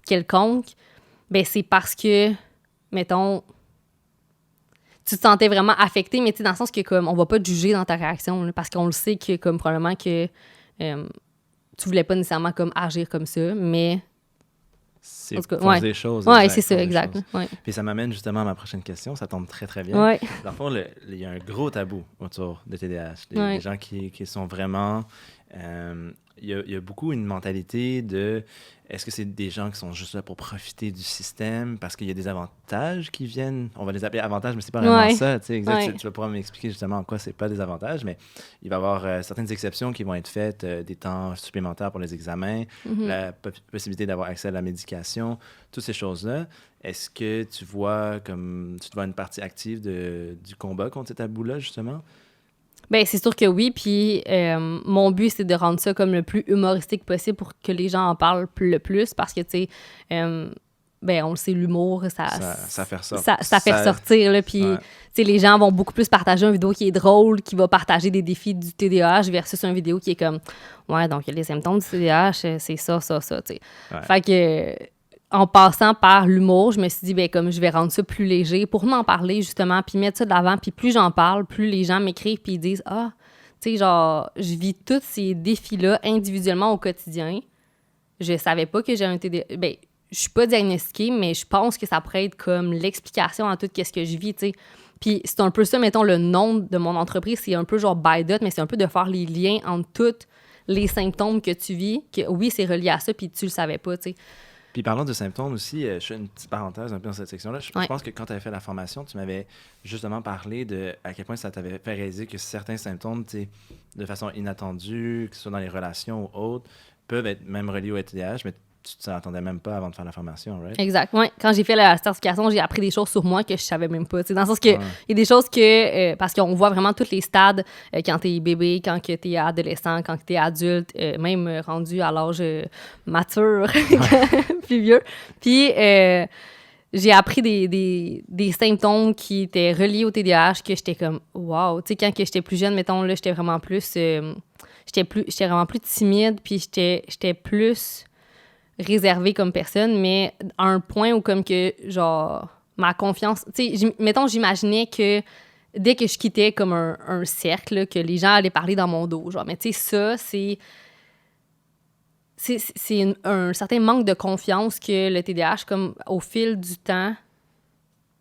quelconque, ben c'est parce que, mettons, tu te sentais vraiment affecté, mais tu sais, dans le sens que comme on va pas te juger dans ta réaction, là, parce qu'on le sait que comme probablement que tu voulais pas nécessairement comme agir comme ça, mais c'est force des choses. Ouais, c'est ça, exact. Ouais. Puis ça m'amène justement à ma prochaine question, ça tombe très très bien. Ouais. Dans le fond, il y a un gros tabou autour de TDAH. Les gens qui sont vraiment... il y a beaucoup une mentalité de est-ce que c'est des gens qui sont juste là pour profiter du système parce qu'il y a des avantages qui viennent, on va les appeler avantages, mais c'est pas vraiment ça, tu sais, exact. Tu vas pouvoir m'expliquer justement en quoi c'est pas des avantages, mais il va y avoir certaines exceptions qui vont être faites, des temps supplémentaires pour les examens, la possibilité d'avoir accès à la médication, toutes ces choses-là. Est-ce que tu te vois une partie active du combat contre ces tabous-là, justement? Bien, c'est sûr que oui, puis mon but, c'est de rendre ça comme le plus humoristique possible pour que les gens en parlent le plus, parce que, tu sais, on le sait, l'humour, ça fait ressortir. Ça fait ressortir, là, puis, tu sais, les gens vont beaucoup plus partager une vidéo qui est drôle, qui va partager des défis du TDAH versus une vidéo qui est comme, ouais, donc les symptômes du TDAH, c'est ça, tu sais. Fait que... En passant par l'humour, je me suis dit, ben comme je vais rendre ça plus léger pour m'en parler, justement, puis mettre ça de l'avant. Puis plus j'en parle, plus les gens m'écrivent puis ils disent, tu sais, genre, je vis tous ces défis-là individuellement au quotidien. Je savais pas que j'ai un TDAH. Ben, je suis pas diagnostiquée, mais je pense que ça pourrait être comme l'explication à tout ce que je vis, tu sais. Puis c'est un peu ça, mettons, le nom de mon entreprise, c'est un peu genre ByDot, mais c'est un peu de faire les liens entre tous les symptômes que tu vis, que oui, c'est relié à ça, puis tu le savais pas, tu sais. Puis parlant de symptômes aussi, je fais une petite parenthèse un peu dans cette section-là. Je pense que quand tu avais fait la formation, tu m'avais justement parlé de à quel point ça t'avait fait réaliser que certains symptômes, de façon inattendue, que ce soit dans les relations ou autres, peuvent être même reliés au TDAH, mais tu ne t'attendais même pas avant de faire la formation, right? Exact. Oui. Quand j'ai fait la certification, j'ai appris des choses sur moi que je savais même pas. Dans le sens que il y a des choses que... parce qu'on voit vraiment tous les stades quand t'es bébé, quand t'es adolescent, quand t'es adulte, même rendu à l'âge mature, plus vieux. Puis j'ai appris des symptômes qui étaient reliés au TDAH que j'étais comme « wow ». Tu sais, quand j'étais plus jeune, mettons, là, j'étais vraiment plus... j'étais vraiment plus timide, puis j'étais plus... réservée comme personne, mais à un point où comme que, genre, ma confiance... Tu sais, mettons, j'imaginais que dès que je quittais comme un cercle, là, que les gens allaient parler dans mon dos, genre, mais tu sais, ça, c'est un certain manque de confiance que le TDAH, comme au fil du temps,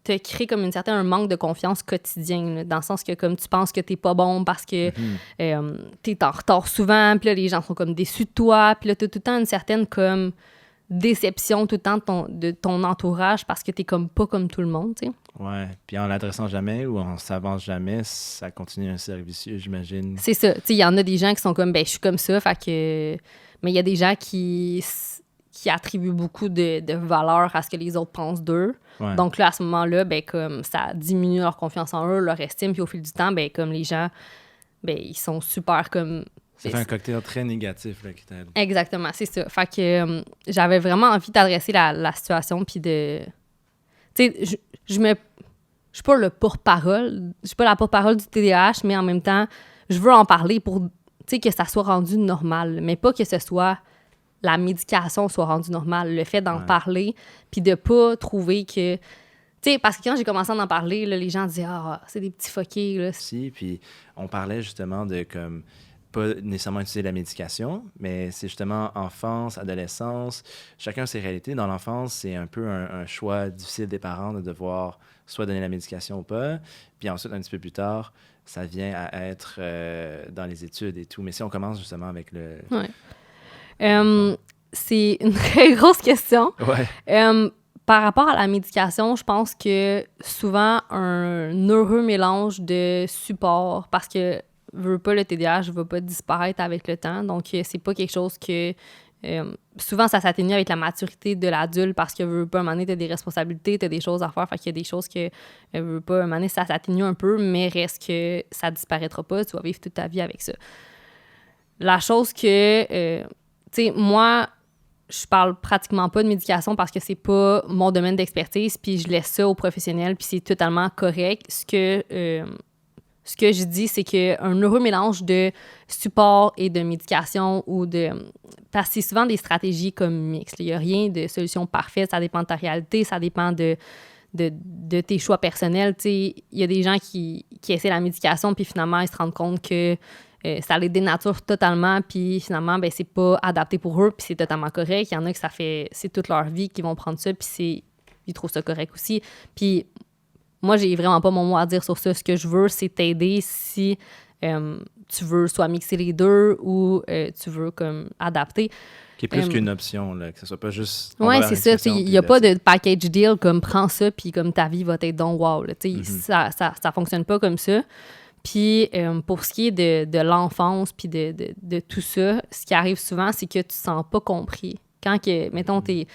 te crée comme un manque de confiance quotidien, là, dans le sens que comme tu penses que t'es pas bon parce que t'es en retard souvent, puis là, les gens sont comme déçus de toi, puis là, t'as tout le temps une certaine comme déception tout le temps de ton entourage parce que t'es comme pas comme tout le monde, tu sais. Ouais. Puis en l'adressant jamais ou en s'avance jamais, ça continue un cercle vicieux, j'imagine. C'est ça. Tu sais, il y en a des gens qui sont comme, ben, je suis comme ça, fait que... Mais il y a des gens qui attribuent beaucoup de valeur à ce que les autres pensent d'eux. Ouais. Donc là, à ce moment-là, ben, comme ça diminue leur confiance en eux, leur estime, puis au fil du temps, ben, comme les gens, ben, ils sont super comme... Ça fait un cocktail très négatif là, qui t'aide. Exactement, c'est ça. Fait que j'avais vraiment envie d'adresser la situation, puis de... Tu sais, je suis pas le porte-parole, je suis pas la porte-parole du TDAH, mais en même temps, je veux en parler pour, tu sais, que ça soit rendu normal, mais pas que ce soit... la médication soit rendue normale, le fait d'en parler, puis de pas trouver que... Tu sais, parce que quand j'ai commencé à en parler, là, les gens disaient « Ah, c'est des petits fuckés, là. » Si, puis on parlait justement de comme pas nécessairement utiliser la médication, mais c'est justement enfance, adolescence, chacun ses réalités. Dans l'enfance, c'est un peu un choix difficile des parents de devoir soit donner la médication ou pas, puis ensuite, un petit peu plus tard, ça vient à être dans les études et tout. Mais si on commence justement avec le... Ouais. C'est une très grosse question. Ouais. Par rapport à la médication, je pense que souvent, un heureux mélange de support, parce que veux pas, le TDAH ne va pas disparaître avec le temps, donc c'est pas quelque chose que... souvent, ça s'atténue avec la maturité de l'adulte parce que veux pas, un moment donné, t'as des responsabilités, t'as des choses à faire, fait qu'il y a des choses que veux pas, un moment donné, ça s'atténue un peu, mais reste que ça disparaîtra pas, tu vas vivre toute ta vie avec ça. La chose que... tu sais, moi, je parle pratiquement pas de médication parce que c'est pas mon domaine d'expertise, puis je laisse ça aux professionnels, puis c'est totalement correct. Ce que je dis, c'est qu'un heureux mélange de support et de médication ou de... Parce que c'est souvent des stratégies comme mixtes. Il n'y a rien de solution parfaite, ça dépend de ta réalité, ça dépend de tes choix personnels. Tu sais, il y a des gens qui essaient la médication, puis finalement, ils se rendent compte que ça les dénature totalement, puis finalement, ben c'est pas adapté pour eux, puis c'est totalement correct. Il y en a que c'est toute leur vie qu'ils vont prendre ça, puis ils trouvent ça correct aussi. Puis moi, j'ai vraiment pas mon mot à dire sur ça. Ce que je veux, c'est t'aider si tu veux soit mixer les deux ou tu veux comme adapter. Qui est plus qu'une option, là, que ce soit pas juste... Oui, c'est ça. Il n'y a pas de package deal comme prends ça, puis comme ta vie va être donc wow. Là, ça fonctionne pas comme ça. Puis pour ce qui est de l'enfance puis de tout ça, ce qui arrive souvent, c'est que tu te sens pas compris. Quand, mettons, t'es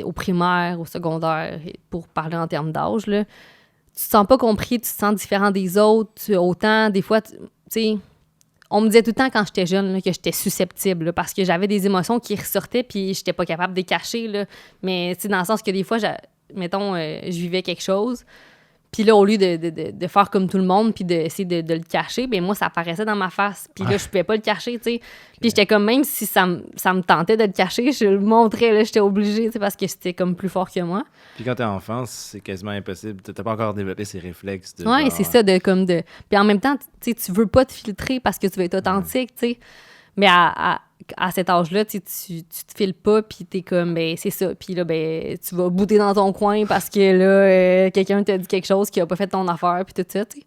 au primaire, au secondaire, pour parler en termes d'âge, là, tu te sens pas compris, tu te sens différent des autres. Autant, des fois, tu sais, on me disait tout le temps quand j'étais jeune là, que j'étais susceptible là, parce que j'avais des émotions qui ressortaient puis j'étais pas capable de les cacher. Là. Mais dans le sens que des fois, mettons, je vivais quelque chose. Puis là, au lieu de faire comme tout le monde puis d'essayer de le cacher, bien moi, ça apparaissait dans ma face. Puis là, je pouvais pas le cacher, tu sais. Puis j'étais comme, même si ça me tentait de le cacher, je le montrais, là, j'étais obligée, tu sais, parce que c'était comme plus fort que moi. Puis quand t'es enfant, c'est quasiment impossible. T'as pas encore développé ces réflexes de... Ouais, c'est ça, Puis en même temps, tu sais, tu veux pas te filtrer parce que tu veux être authentique, tu sais. Mais à cet âge-là, tu te files pas, puis t'es comme, ben c'est ça. Puis là, ben tu vas bouter dans ton coin parce que là, quelqu'un t'a dit quelque chose qui a pas fait ton affaire, puis tout ça, tu sais.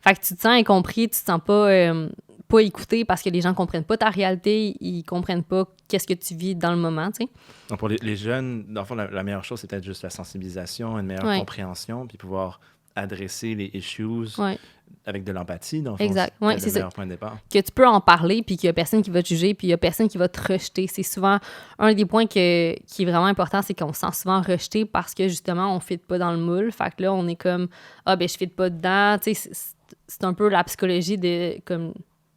Fait que tu te sens incompris, tu te sens pas écouté parce que les gens comprennent pas ta réalité, ils comprennent pas qu'est-ce que tu vis dans le moment, tu sais. Donc pour les jeunes, dans le fond, la meilleure chose, c'est peut-être juste la sensibilisation, une meilleure compréhension, puis pouvoir adresser les issues avec de l'empathie, dans le fond. Exact. C'est le meilleur point de départ. Que tu peux en parler, puis qu'il y a personne qui va te juger, puis il y a personne qui va te rejeter. C'est souvent un des points qui est vraiment important, c'est qu'on se sent souvent rejeté parce que, justement, on ne fit pas dans le moule. Fait que là, on est comme, ben je fit pas dedans. Tu sais, c'est un peu la psychologie de, comme,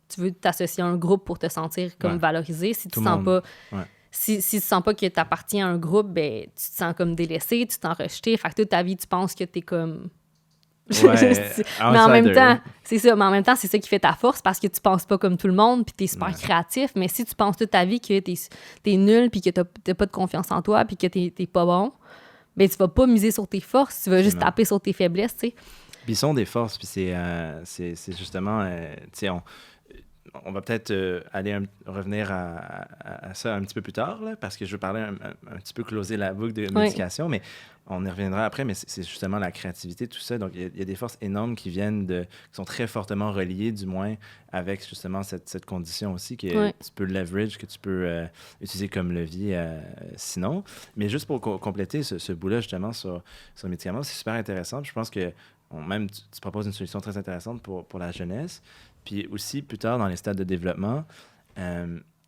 tu veux t'associer à un groupe pour te sentir comme valorisé. Si tu sens pas... Si tu sens pas que tu appartiens à un groupe, ben tu te sens comme délaissé, tu te sens rejeté. Fait que toute ta vie, tu penses que tu es comme... mais en même temps, c'est ça. Mais en même temps, c'est ça qui fait ta force parce que tu penses pas comme tout le monde puis t'es super créatif. Mais si tu penses toute ta vie que t'es nul puis que t'as pas de confiance en toi puis que t'es pas bon, ben tu vas pas miser sur tes forces. Tu vas juste taper sur tes faiblesses, tu sais. Puis ils sont des forces, puis c'est justement... tu sais, on va peut-être revenir à ça un petit peu plus tard, là, parce que je veux parler un petit peu closer la boucle de médication, mais on y reviendra après, mais c'est justement la créativité, tout ça. Donc, il y a des forces énormes qui sont très fortement reliées, du moins, avec justement cette condition aussi, que tu peux leverage, que tu peux utiliser comme levier sinon. Mais juste pour compléter ce bout-là, justement, sur le médicament, c'est super intéressant. Puis je pense que même tu proposes une solution très intéressante pour la jeunesse. Puis aussi, plus tard, dans les stades de développement,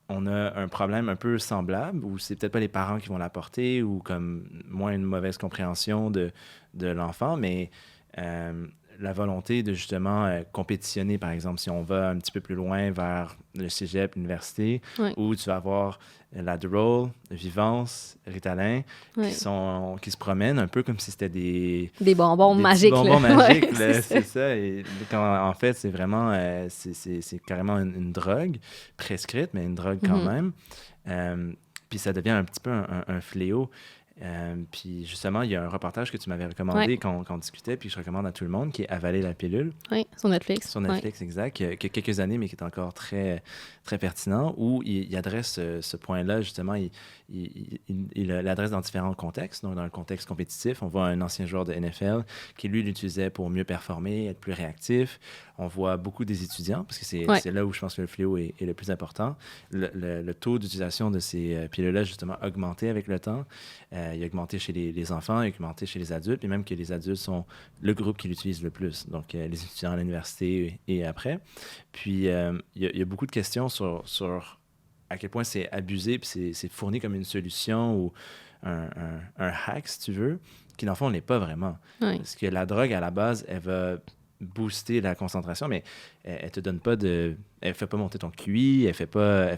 on a un problème un peu semblable où c'est peut-être pas les parents qui vont l'apporter ou comme moins une mauvaise compréhension de l'enfant, mais la volonté de justement compétitionner, par exemple, si on va un petit peu plus loin vers le cégep, l'université, où tu vas avoir l'Adderall, Vivance, Ritalin, qui se promènent un peu comme si c'était des bonbons magiques. Des bonbons magiques, c'est ça. Et en fait, c'est vraiment, c'est carrément une drogue prescrite, mais une drogue quand même. Puis ça devient un petit peu un fléau. Puis justement, il y a un reportage que tu m'avais recommandé quand on discutait, puis je recommande à tout le monde, qui est Avaler la pilule. Oui, sur Netflix. Sur Netflix, exact, qui a quelques années, mais qui est encore très, très pertinent, où il adresse ce point-là, justement, il l'adresse dans différents contextes. Donc, dans le contexte compétitif, on voit un ancien joueur de NFL qui, lui, l'utilisait pour mieux performer, être plus réactif. On voit beaucoup des étudiants, parce que c'est là où je pense que le fléau est le plus important. Le taux d'utilisation de ces pilules-là, justement, a augmenté avec le temps. Il a augmenté chez les enfants, il a augmenté chez les adultes, et même que les adultes sont le groupe qui l'utilise le plus, donc les étudiants à l'université et après. Puis, il y a beaucoup de questions sur à quel point c'est abusé, puis c'est fourni comme une solution ou un hack, si tu veux, qui, dans le fond, n'est pas vraiment. Oui. Parce que la drogue, à la base, elle va booster la concentration, mais elle te donne pas elle fait pas monter ton QI, elle fait pas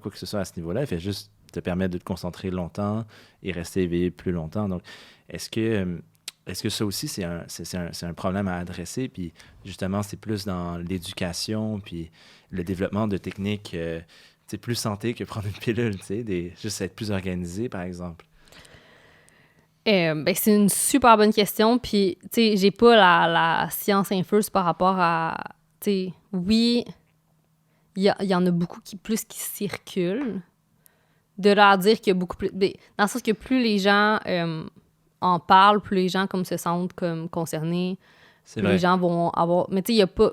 quoi que ce soit à ce niveau-là, elle fait juste te permettre de te concentrer longtemps et rester éveillé plus longtemps. Donc, est-ce que ça aussi, c'est un problème à adresser? Puis, justement, c'est plus dans l'éducation puis le développement de techniques plus santé que prendre une pilule, juste être plus organisé, par exemple. C'est une super bonne question. Puis, tu sais, j'ai pas la science infuse par rapport à... Tu sais, oui, il y en a beaucoup qui circulent. De leur dire qu'il y a beaucoup plus... Dans le sens que plus les gens en parlent, plus les gens comme se sentent comme concernés, plus les gens vont avoir... Mais tu sais, il y a pas...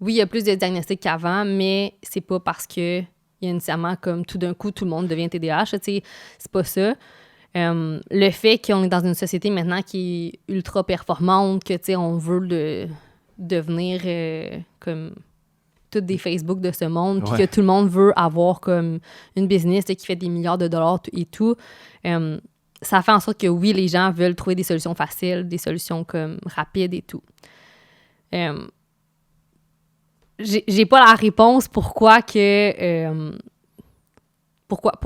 Oui, il y a plus de diagnostics qu'avant, mais c'est pas parce que il y a nécessairement comme tout d'un coup, tout le monde devient TDAH. Tu sais, c'est pas ça. Le fait qu'on est dans une société maintenant qui est ultra performante, que, tu sais, on veut devenir comme... toutes des Facebook de ce monde, puis que tout le monde veut avoir comme une business qui fait des milliards de dollars et tout, ça fait en sorte que oui, les gens veulent trouver des solutions faciles, des solutions comme rapides et tout. J'ai pas la réponse pourquoi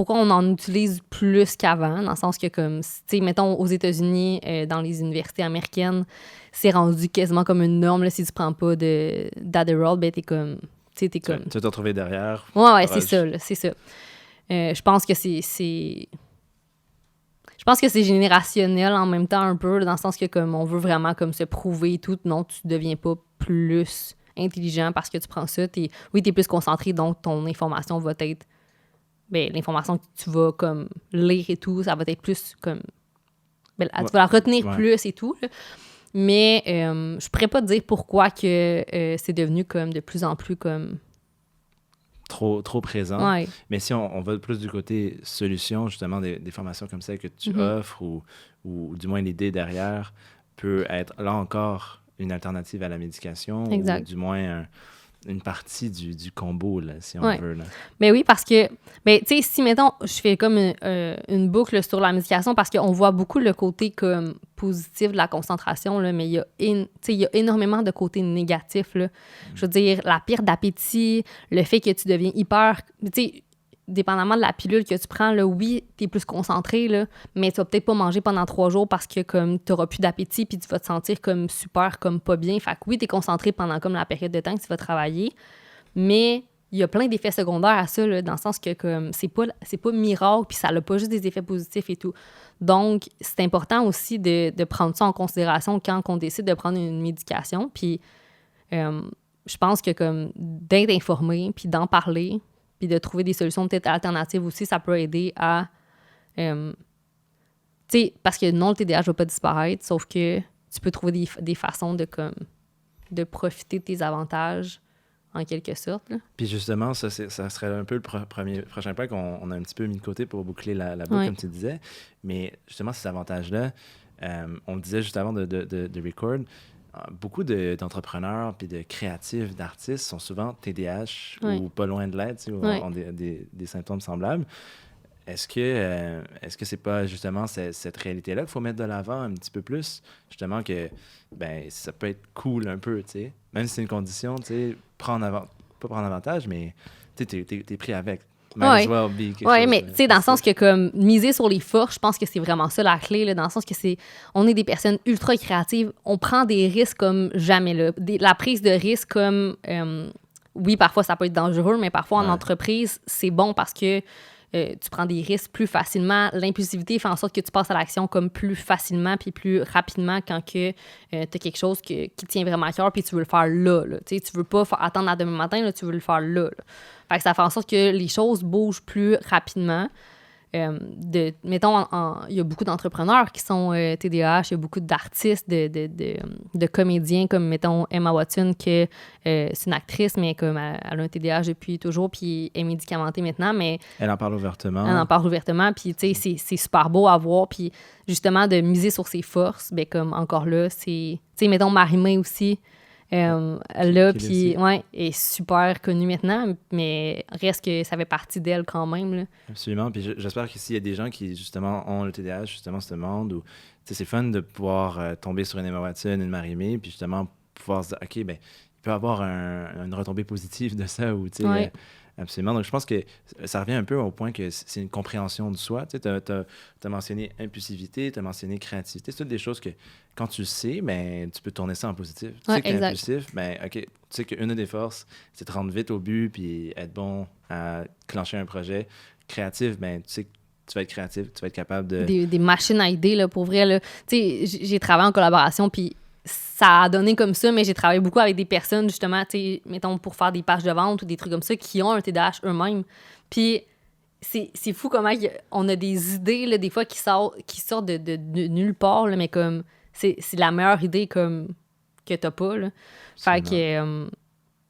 on en utilise plus qu'avant, dans le sens que, comme, tu sais, mettons, aux États-Unis, dans les universités américaines, c'est rendu quasiment comme une norme, là, si tu prends pas d'Adderall, ben t'es comme... Tu vas te retrouver derrière. Ouais, c'est ça, là, c'est ça. Je pense que c'est générationnel en même temps un peu, là, dans le sens que, comme, on veut vraiment comme se prouver et tout. Non, tu deviens pas plus intelligent parce que tu prends ça. T'es plus concentré, donc ton information va être... l'information que tu vas comme lire et tout, ça va être plus comme... tu vas la retenir plus et tout, là. Mais je pourrais pas te dire pourquoi que c'est devenu comme de plus en plus comme... Trop présent. Ouais. Mais si on va plus du côté solution, justement, des formations comme celle que tu offres ou du moins l'idée derrière peut être, là encore, une alternative à la médication. Exact. Ou du moins une partie du combo, là, si on veut. Là. Mais oui, parce que, tu sais, si, mettons, je fais comme une boucle sur la médication, parce qu'on voit beaucoup le côté comme positif de la concentration, là, mais il y a énormément de côtés négatifs, là. Je veux dire, la perte d'appétit, le fait que tu deviens hyper... Tu sais, dépendamment de la pilule que tu prends, là, oui, t'es plus concentré, là, mais tu vas peut-être pas manger pendant 3 jours parce que comme t'auras plus d'appétit puis tu vas te sentir comme super, comme pas bien. Fait que oui, t'es concentré pendant comme la période de temps que tu vas travailler, mais il y a plein d'effets secondaires à ça, là, dans le sens que comme c'est pas miracle puis ça n'a pas juste des effets positifs et tout. Donc, c'est important aussi de prendre ça en considération quand on décide de prendre une médication. Puis, je pense que comme d'être informé, puis d'en parler, puis de trouver des solutions peut-être alternatives aussi, ça peut aider à... tu sais, parce que non, le TDAH ne va pas disparaître, sauf que tu peux trouver des façons de profiter de tes avantages, en quelque sorte. Là. Puis justement, ça serait un peu le prochain point qu'on a un petit peu mis de côté pour boucler la boucle, comme tu disais. Mais justement, ces avantages-là, on le disait juste avant de record, beaucoup d'entrepreneurs puis de créatifs, d'artistes sont souvent TDAH ou pas loin de l'être, ou ont des symptômes semblables. Est-ce que c'est pas justement cette réalité-là qu'il faut mettre de l'avant un petit peu plus? Justement que ça peut être cool un peu, tu sais. Même si c'est une condition, tu sais, pas prendre avantage, mais tu sais, t'es pris avec. Might as well be quelque chose, mais tu sais, dans le sens que comme miser sur les forces, je pense que c'est vraiment ça la clé, là, dans le sens que on est des personnes ultra créatives, on prend des risques comme jamais, là. La prise de risque comme, oui, parfois ça peut être dangereux, mais parfois en entreprise, c'est bon parce que tu prends des risques plus facilement. L'impulsivité fait en sorte que tu passes à l'action comme plus facilement puis plus rapidement quand que tu as quelque chose qui te tient vraiment à cœur puis tu veux le faire là. Tu veux pas attendre à demain matin, là, tu veux le faire là. Fait que ça fait en sorte que les choses bougent plus rapidement. Mettons, il y a beaucoup d'entrepreneurs qui sont TDAH, il y a beaucoup d'artistes, de comédiens, comme, mettons, Emma Watson, que c'est une actrice, mais comme elle a un TDAH depuis toujours, puis elle est médicamentée maintenant, mais... Elle en parle ouvertement. Elle en parle ouvertement, puis, tu sais, c'est super beau à voir, puis justement, de miser sur ses forces, ben comme, encore là, c'est... Tu sais, mettons, Marie-May aussi, là, puis, est super connue maintenant, mais reste que ça fait partie d'elle quand même, là. Absolument, puis j'espère qu'ici, il y a des gens qui, justement, ont le TDAH, justement, ce monde où, tu sais, c'est fun de pouvoir tomber sur une Emma Watson, une Marie-May, puis justement, pouvoir se dire, OK, ben il peut y avoir une retombée positive de ça, ou, tu sais, absolument. Donc, je pense que ça revient un peu au point que c'est une compréhension de soi. Tu sais, t'as mentionné impulsivité, t'as mentionné créativité. C'est toutes des choses que, quand tu le sais, ben, tu peux tourner ça en positif. Tu sais que t'es impulsif, ben, OK, tu sais qu'une des forces, c'est de rendre vite au but puis être bon à clencher un projet. Créatif, ben, tu sais que tu vas être créatif, tu vas être capable de... Des machines à idées, là, pour vrai, là. Tu sais, j'ai travaillé en collaboration, puis ça a donné comme ça, mais j'ai travaillé beaucoup avec des personnes, justement, tu sais, mettons, pour faire des pages de vente ou des trucs comme ça, qui ont un TDAH eux-mêmes. Puis c'est fou comment on a des idées, là, des fois, qui sortent de nulle part, là, mais comme, c'est la meilleure idée, comme, que t'as pas, là. Fait que...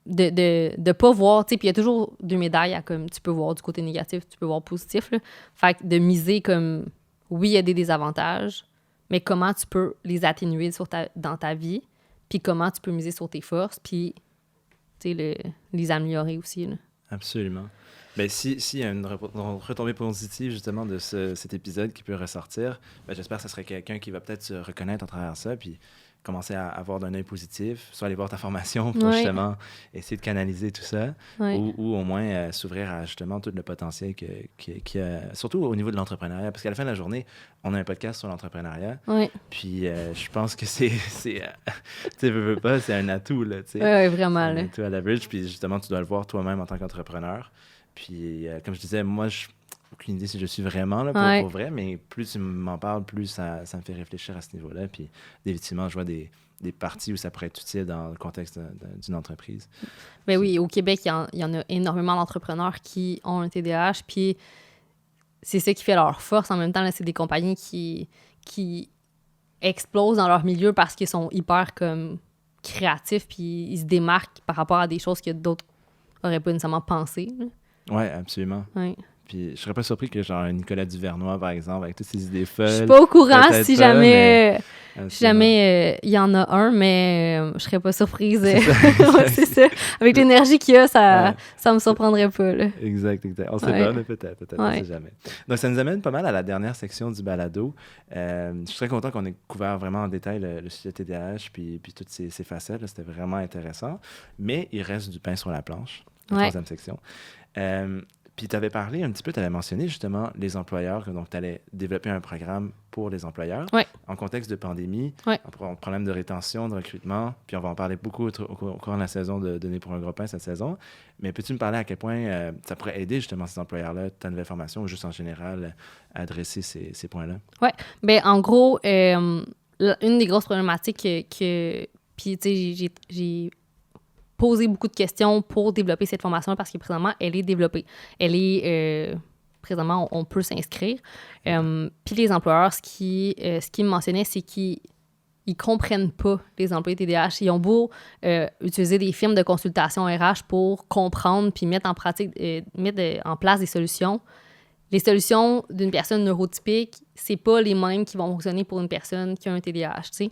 de pas voir, tu sais, puis il y a toujours deux médailles, comme tu peux voir du côté négatif, tu peux voir positif, là. Fait que de miser comme, oui, il y a des désavantages, mais comment tu peux les atténuer dans ta vie, puis comment tu peux miser sur tes forces, puis, tu sais, les améliorer aussi, là. Absolument. Ben, s'il y a une retombée positive, justement, de cet épisode qui peut ressortir, ben, j'espère que ce serait quelqu'un qui va peut-être se reconnaître à travers ça, puis commencer à avoir d'un œil positif, soit aller voir ta formation pour justement essayer de canaliser tout ça, ou au moins s'ouvrir à justement tout le potentiel qu'il y a, surtout au niveau de l'entrepreneuriat, parce qu'à la fin de la journée, on a un podcast sur l'entrepreneuriat, puis je pense que tu sais, veux pas, c'est un atout, là, tu sais. Oui, vraiment, c'est là. un atout à leverage, puis justement, tu dois le voir toi-même en tant qu'entrepreneur. Puis, comme je disais, moi, je aucune idée si je suis vraiment là pour vrai, mais plus tu m'en parles, plus ça me fait réfléchir à ce niveau-là. Puis, définitivement, je vois des parties où ça pourrait être utile dans le contexte d'une entreprise. Ben oui, au Québec, il y en a énormément d'entrepreneurs qui ont un TDAH, puis c'est ça qui fait leur force. En même temps, là, c'est des compagnies qui explosent dans leur milieu parce qu'ils sont hyper comme créatifs, puis ils se démarquent par rapport à des choses que d'autres n'auraient pas nécessairement pensé. Oui, absolument. Ouais. Puis je serais pas surpris que genre Nicolas Duvernois, par exemple, avec toutes ses idées folles. Je suis pas au courant si pas, jamais il y en a un, mais je serais pas surprise. C'est ça. Avec l'énergie qu'il y a, ça me surprendrait pas. Là. Exact. On sait pas, mais peut-être, on sait jamais. Donc ça nous amène pas mal à la dernière section du balado. Je suis très content qu'on ait couvert vraiment en détail le sujet TDAH puis toutes ces facettes. Là. C'était vraiment intéressant. Mais il reste du pain sur la planche, la troisième section. Puis tu avais parlé un petit peu, tu avais mentionné justement les employeurs, donc tu allais développer un programme pour les employeurs en contexte de pandémie, en problème de rétention, de recrutement, puis on va en parler beaucoup au cours de la saison de Donner pour un gros pain cette saison. Mais peux-tu me parler à quel point ça pourrait aider justement ces employeurs-là, ta nouvelle formation, ou juste en général à adresser ces points-là? Oui, bien en gros, une des grosses problématiques puis tu sais, j'ai poser beaucoup de questions pour développer cette formation parce que présentement, elle est développée. Elle est... présentement, on peut s'inscrire. Puis les employeurs, ce qu'ils me mentionnaient, c'est qu'ils ne comprennent pas les employés TDAH. Ils ont beau utiliser des firmes de consultation RH pour comprendre puis mettre en pratique, en place des solutions. Les solutions d'une personne neurotypique, c'est pas les mêmes qui vont fonctionner pour une personne qui a un TDAH, tu sais.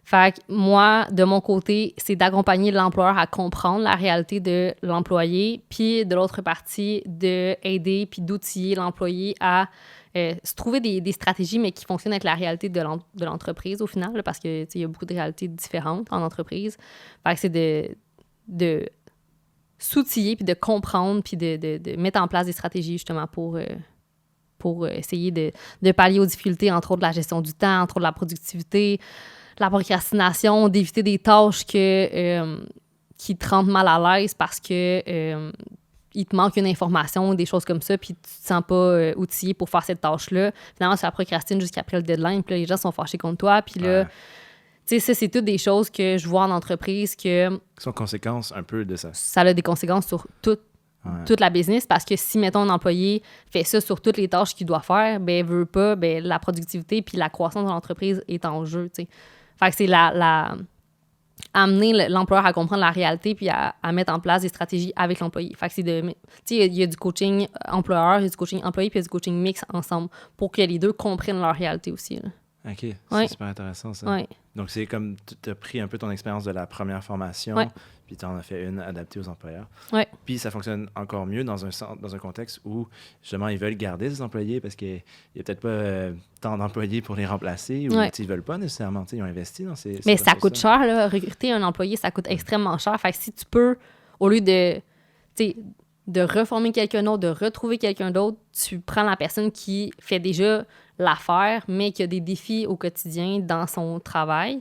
Fait que moi, de mon côté, c'est d'accompagner l'employeur à comprendre la réalité de l'employé, puis de l'autre partie, d'aider puis d'outiller l'employé à se trouver des stratégies, mais qui fonctionnent avec la réalité de l'entreprise au final, là, parce que il y a beaucoup de réalités différentes en entreprise. Fait que c'est de s'outiller, puis de comprendre, puis de mettre en place des stratégies justement pour essayer de pallier aux difficultés, entre autres de la gestion du temps, entre autres de la productivité, la procrastination, d'éviter des tâches qui te rendent mal à l'aise parce que il te manque une information, des choses comme ça, puis tu te sens pas outillé pour faire cette tâche-là. Finalement, tu la procrastines jusqu'après le deadline, puis là, les gens sont fâchés contre toi, puis là, tu sais, ça, c'est toutes des choses que je vois en entreprise qui sont conséquences un peu de ça. Ça a des conséquences sur toute la business, parce que si, mettons, un employé fait ça sur toutes les tâches qu'il doit faire, ben veut pas, ben la productivité puis la croissance de l'entreprise est en jeu, tu sais. Fait que c'est amener l'employeur à comprendre la réalité puis à mettre en place des stratégies avec l'employé. Fait que c'est tu sais, il y a du coaching employeur, il y a du coaching employé puis il y a du coaching mix ensemble pour que les deux comprennent leur réalité aussi, là. OK, c'est super intéressant, ça. Ouais. Donc, c'est comme tu as pris un peu ton expérience de la première formation, puis tu en as fait une adaptée aux employeurs. Ouais. Puis ça fonctionne encore mieux dans un contexte où, justement, ils veulent garder ces employés parce qu'il n'y a peut-être pas tant d'employés pour les remplacer ou ils ne veulent pas nécessairement. Ils ont investi dans ces Mais ça coûte cher, là. Recruter un employé, ça coûte extrêmement cher. Fait que si tu peux, au lieu de reformer quelqu'un d'autre, de retrouver quelqu'un d'autre, tu prends la personne qui fait déjà l'affaire, mais qui a des défis au quotidien dans son travail,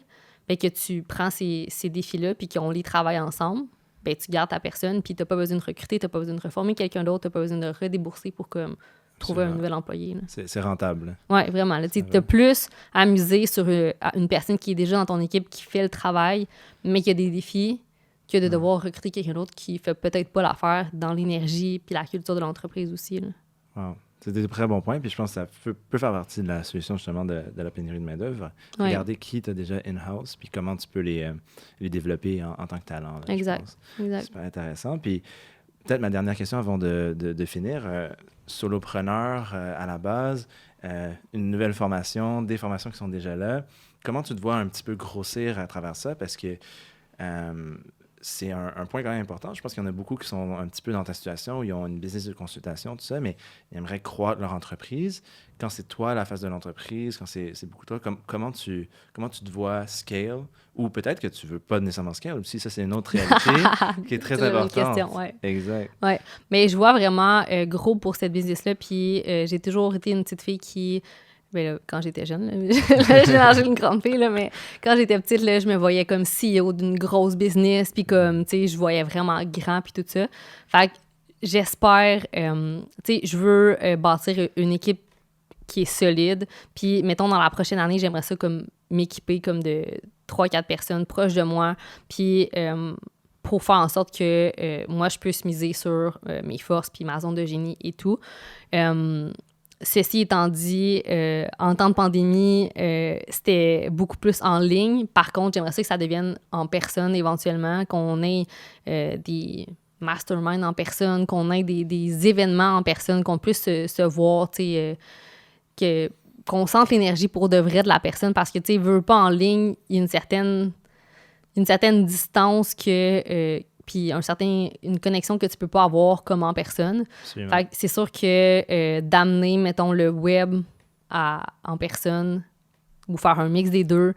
bien que tu prends ces défis-là puis qu'on les travaille ensemble, bien tu gardes ta personne puis tu n'as pas besoin de recruter, tu n'as pas besoin de reformer quelqu'un d'autre, tu n'as pas besoin de redébourser pour trouver un nouvel employé. C'est rentable. Oui, vraiment. Tu as plus à miser sur une personne qui est déjà dans ton équipe, qui fait le travail, mais qui a des défis, que de devoir recruter quelqu'un d'autre qui fait peut-être pas l'affaire dans l'énergie puis la culture de l'entreprise aussi, là. Wow. C'est des très bons points, puis je pense que ça peut faire partie de la solution justement de la pénurie de main-d'œuvre. Regarder qui tu as déjà in-house, puis comment tu peux les développer en tant que talent. Là, exact. Super intéressant. Puis peut-être ma dernière question avant de finir. Solopreneur à la base, une nouvelle formation, des formations qui sont déjà là. Comment tu te vois un petit peu grossir à travers ça? Parce que c'est un point quand même important. Je pense qu'il y en a beaucoup qui sont un petit peu dans ta situation, où ils ont une business de consultation, tout ça, mais ils aimeraient croître leur entreprise. Quand c'est toi la face de l'entreprise, quand c'est beaucoup toi, comment tu te vois scale? Ou peut-être que tu ne veux pas nécessairement scale aussi. Ça, c'est une autre réalité qui est très importante. C'est une question, ouais. Exact. Ouais. Mais je vois vraiment gros pour cette business-là. Puis j'ai toujours été une petite fille qui... Ben là, quand j'étais jeune, là, j'ai mangé une grande fille, là, mais quand j'étais petite, là, je me voyais comme CEO d'une grosse business, puis comme, tu sais, je voyais vraiment grand, puis tout ça. Fait que j'espère, tu sais, je veux bâtir une équipe qui est solide, puis mettons, dans la prochaine année, j'aimerais ça comme m'équiper comme de 3-4 personnes proches de moi, puis pour faire en sorte que moi, je puisse miser sur mes forces, puis ma zone de génie et tout. Ceci étant dit, en temps de pandémie, c'était beaucoup plus en ligne. Par contre, j'aimerais ça que ça devienne en personne éventuellement, qu'on ait des masterminds en personne, qu'on ait des événements en personne, qu'on puisse se voir, tu sais, qu'on sente l'énergie pour de vrai de la personne, parce que, tu sais, veut pas en ligne, il y a une certaine distance puis une connexion que tu peux pas avoir comme en personne. Fait que c'est sûr que d'amener, mettons, le web en personne ou faire un mix des deux,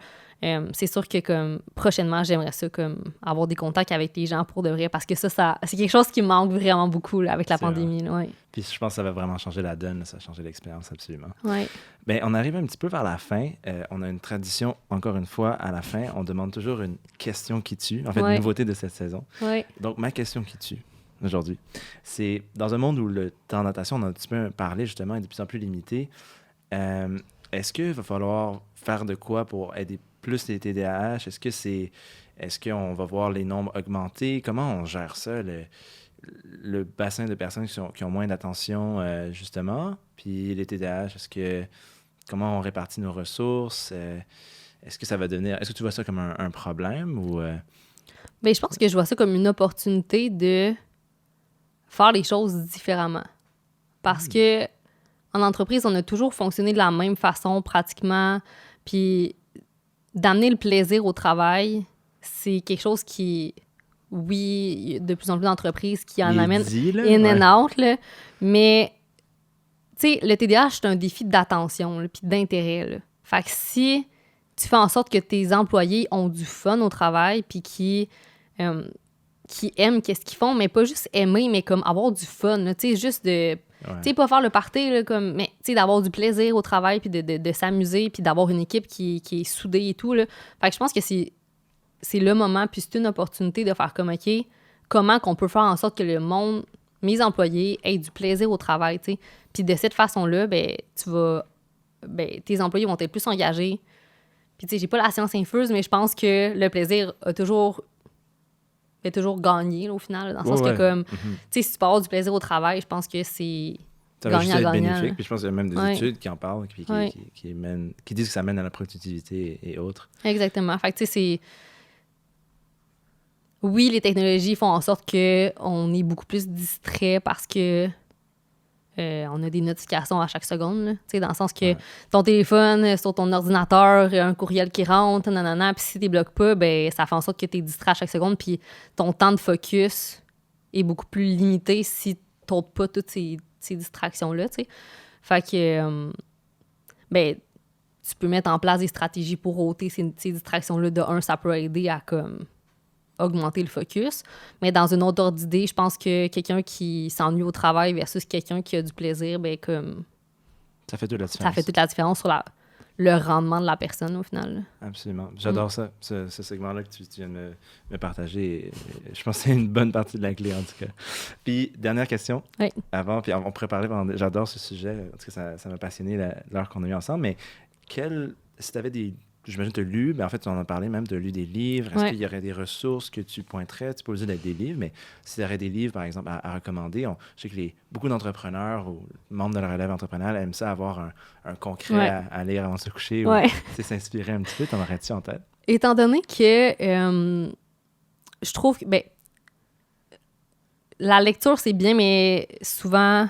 c'est sûr que comme prochainement, j'aimerais ça comme avoir des contacts avec les gens pour de vrai, parce que ça c'est quelque chose qui me manque vraiment beaucoup là, avec la pandémie. Là, ouais. Puis je pense que ça va vraiment changer la donne, ça va changer l'expérience, absolument. Ouais. Bien, on arrive un petit peu vers la fin. On a une tradition, encore une fois, à la fin, on demande toujours une question qui tue. En fait, une nouveauté de cette saison. Ouais. Donc, ma question qui tue aujourd'hui, c'est dans un monde où le temps d'adaptation, on a un petit peu parlé justement, est de plus en plus limité. Est-ce qu'il va falloir faire de quoi pour aider plus les TDAH? Est-ce que c'est est-ce qu'on va voir les nombres augmenter? Comment on gère ça, le bassin de personnes qui ont moins d'attention, justement? Puis les TDAH, comment on répartit nos ressources? Est-ce que tu vois ça comme un problème ou... Ben, je pense que je vois ça comme une opportunité de faire les choses différemment. Parce que en entreprise, on a toujours fonctionné de la même façon pratiquement. Puis d'amener le plaisir au travail, c'est quelque chose qui, oui, il y a de plus en plus d'entreprises qui en amènent in and out, là. Mais, tu sais, le TDAH, c'est un défi d'attention, là, puis d'intérêt, là. Fait que si tu fais en sorte que tes employés ont du fun au travail, puis qui aiment qu'est-ce qu'ils font, mais pas juste aimer, mais comme avoir du fun, là, tu sais, juste de... Tu sais, pas faire le party, là, comme... Mais, tu sais, d'avoir du plaisir au travail, puis de s'amuser, puis d'avoir une équipe qui est soudée et tout, là. Fait que je pense que c'est le moment, puis c'est une opportunité de faire comme, OK, comment qu'on peut faire en sorte que le monde, mes employés, aient du plaisir au travail, tu sais. Puis de cette façon-là, ben, tes employés vont être plus engagés. Puis, tu sais, j'ai pas la science infuse, mais je pense que le plaisir est toujours gagné, là, au final, là, dans le sens que, comme, tu sais, si tu peux avoir du plaisir au travail, je pense que c'est gagnant-gagnant. Bénéfique. Puis je pense qu'il y a même des études qui en parlent, puis qui disent que ça mène à la productivité et autres. Exactement. Fait que, tu sais, c'est... Oui, les technologies font en sorte qu'on est beaucoup plus distrait parce que on a des notifications à chaque seconde, là. Tu sais, dans le sens que ton téléphone, sur ton ordinateur, un courriel qui rentre, nanana, puis si tu ne débloques pas, ben ça fait en sorte que tu es distrait à chaque seconde, puis ton temps de focus est beaucoup plus limité si tu n'ôtes pas toutes ces distractions-là, tu sais. Fait que, ben, tu peux mettre en place des stratégies pour ôter ces distractions-là. De un, ça peut aider à, comme, augmenter le focus. Mais dans une autre ordre d'idée, je pense que quelqu'un qui s'ennuie au travail versus quelqu'un qui a du plaisir, ben comme... Ça fait toute la différence. Ça fait toute la différence sur le rendement de la personne, au final. Là. Absolument. J'adore ça, ce segment-là que tu viens de me partager. Je pense que c'est une bonne partie de la clé, en tout cas. Puis, dernière question. Oui. Avant, puis on pourrait parler pendant... J'adore ce sujet. En tout cas, ça m'a passionné l'heure qu'on a eu ensemble. Mais si tu avais des... J'imagine que tu as lu, mais en fait, tu en as parlé même, tu as lu des livres. Est-ce qu'il y aurait des ressources que tu pointerais? Tu peux dire d'être des livres, mais s'il y aurait des livres, par exemple, à recommander, je sais que beaucoup d'entrepreneurs ou membres de la relève entrepreneuriale aiment ça avoir un concret à lire avant de se coucher ou s'inspirer un petit peu. T'en aurais-tu en tête? Étant donné que je trouve que la lecture, c'est bien, mais souvent,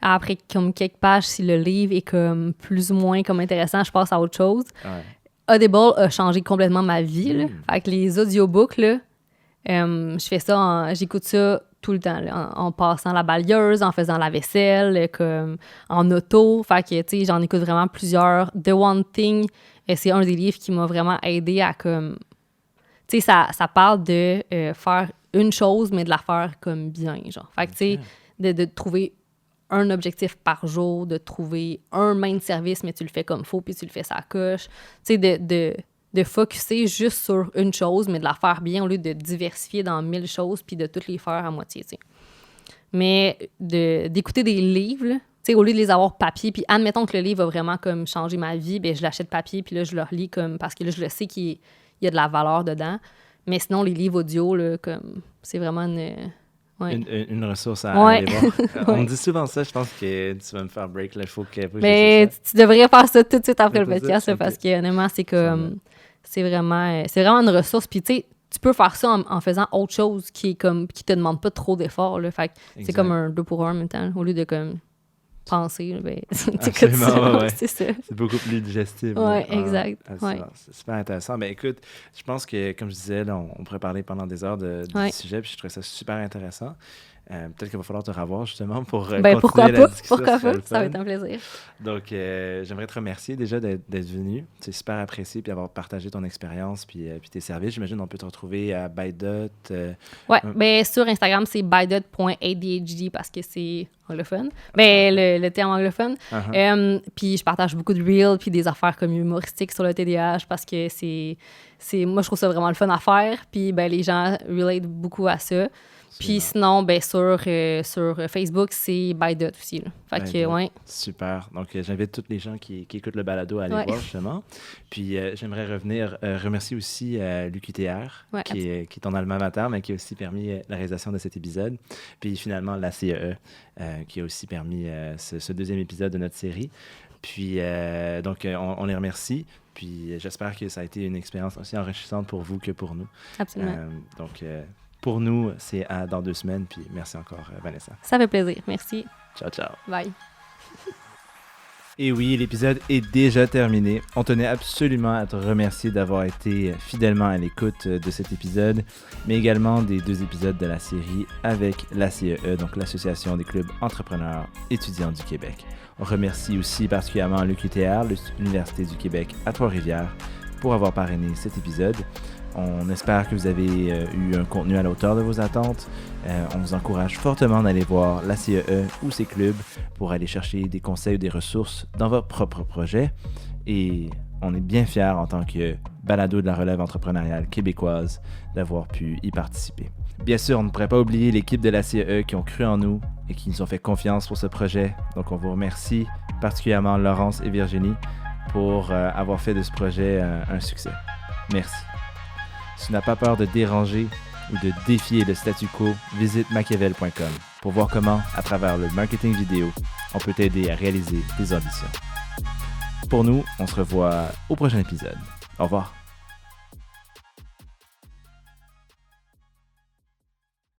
après comme quelques pages, si le livre est comme plus ou moins comme intéressant, je passe à autre chose. Ouais. Audible a changé complètement ma vie. Là. Fait que les audiobooks, là, je fais ça, j'écoute ça tout le temps, là, en passant la balayeuse, en faisant la vaisselle, comme en auto. Fait que, tu sais, j'en écoute vraiment plusieurs. The One Thing, c'est un des livres qui m'a vraiment aidé à, comme... Tu sais, ça parle de faire une chose, mais de la faire comme bien, genre. Fait que, tu sais, de trouver un objectif par jour, de trouver un main service, mais tu le fais comme faut, puis tu le fais ça coche. Tu sais, de focusser juste sur une chose, mais de la faire bien au lieu de diversifier dans 1000 choses, puis de toutes les faire à moitié, tu sais. Mais d'écouter des livres, tu sais, au lieu de les avoir papier, puis admettons que le livre a vraiment comme changé ma vie, bien, je l'achète papier, puis là, je le relis comme, parce que là, je le sais qu'il y a de la valeur dedans. Mais sinon, les livres audio, là, comme, c'est vraiment une ressource à aller voir. On me dit souvent ça, je pense que tu vas me faire break, là, il faut que mais tu devrais faire ça tout de suite après le podcast, là, parce que honnêtement, c'est comme c'est vraiment une ressource. Puis tu sais, tu peux faire ça en faisant autre chose qui te demande pas trop d'efforts. Là. Fait que c'est comme un 2 pour 1 en même temps, au lieu de comme penser, là, ben, c'est ça. C'est beaucoup plus digestible. Oui, exact. C'est super intéressant. Ben, écoute, je pense que, comme je disais, là, on pourrait parler pendant des heures du sujet, puis je trouvais ça super intéressant. Peut-être qu'il va falloir te revoir, justement, pour continuer la discussion. Pourquoi pas? Ça va être un plaisir. Donc, j'aimerais te remercier déjà d'être venu. C'est super apprécié, puis d'avoir partagé ton expérience, puis tes services. J'imagine qu'on peut te retrouver à ByDot. Oui, ben, sur Instagram, c'est bydot.adhd parce que c'est anglophone. Ben, le terme anglophone. Puis je partage beaucoup de reels, puis des affaires comme humoristiques sur le TDAH parce que moi, je trouve ça vraiment le fun à faire. Puis ben, les gens relate beaucoup à ça. Puis sinon, ben, sur Facebook, c'est ByDot aussi. Là. Fait que, ouais. Super. Donc, j'invite tous les gens qui écoutent le balado à aller voir, justement. Puis, j'aimerais remercier aussi l'UQTR, qui est ton alma mater, mais qui a aussi permis la réalisation de cet épisode. Puis, finalement, la CEE, qui a aussi permis ce deuxième épisode de notre série. Puis, donc, on les remercie. Puis, j'espère que ça a été une expérience aussi enrichissante pour vous que pour nous. Absolument. Donc, pour nous, c'est dans 2 semaines. Puis, merci encore, Vanessa. Ça fait plaisir. Merci. Ciao, ciao. Bye. Et oui, l'épisode est déjà terminé. On tenait absolument à te remercier d'avoir été fidèlement à l'écoute de cet épisode, mais également des 2 épisodes de la série avec la CEE, donc l'Association des clubs entrepreneurs étudiants du Québec. On remercie aussi particulièrement l'UQTR, l'Université du Québec à Trois-Rivières, pour avoir parrainé cet épisode. On espère que vous avez eu un contenu à la hauteur de vos attentes. On vous encourage fortement d'aller voir la CEE ou ses clubs pour aller chercher des conseils ou des ressources dans votre propre projet. Et on est bien fiers en tant que balado de la relève entrepreneuriale québécoise d'avoir pu y participer. Bien sûr, on ne pourrait pas oublier l'équipe de la CEE qui ont cru en nous et qui nous ont fait confiance pour ce projet. Donc, on vous remercie, particulièrement Laurence et Virginie, pour avoir fait de ce projet un succès. Merci. Si tu n'as pas peur de déranger ou de défier le statu quo, visite machiavel.com pour voir comment, à travers le marketing vidéo, on peut t'aider à réaliser tes ambitions. Pour nous, on se revoit au prochain épisode. Au revoir.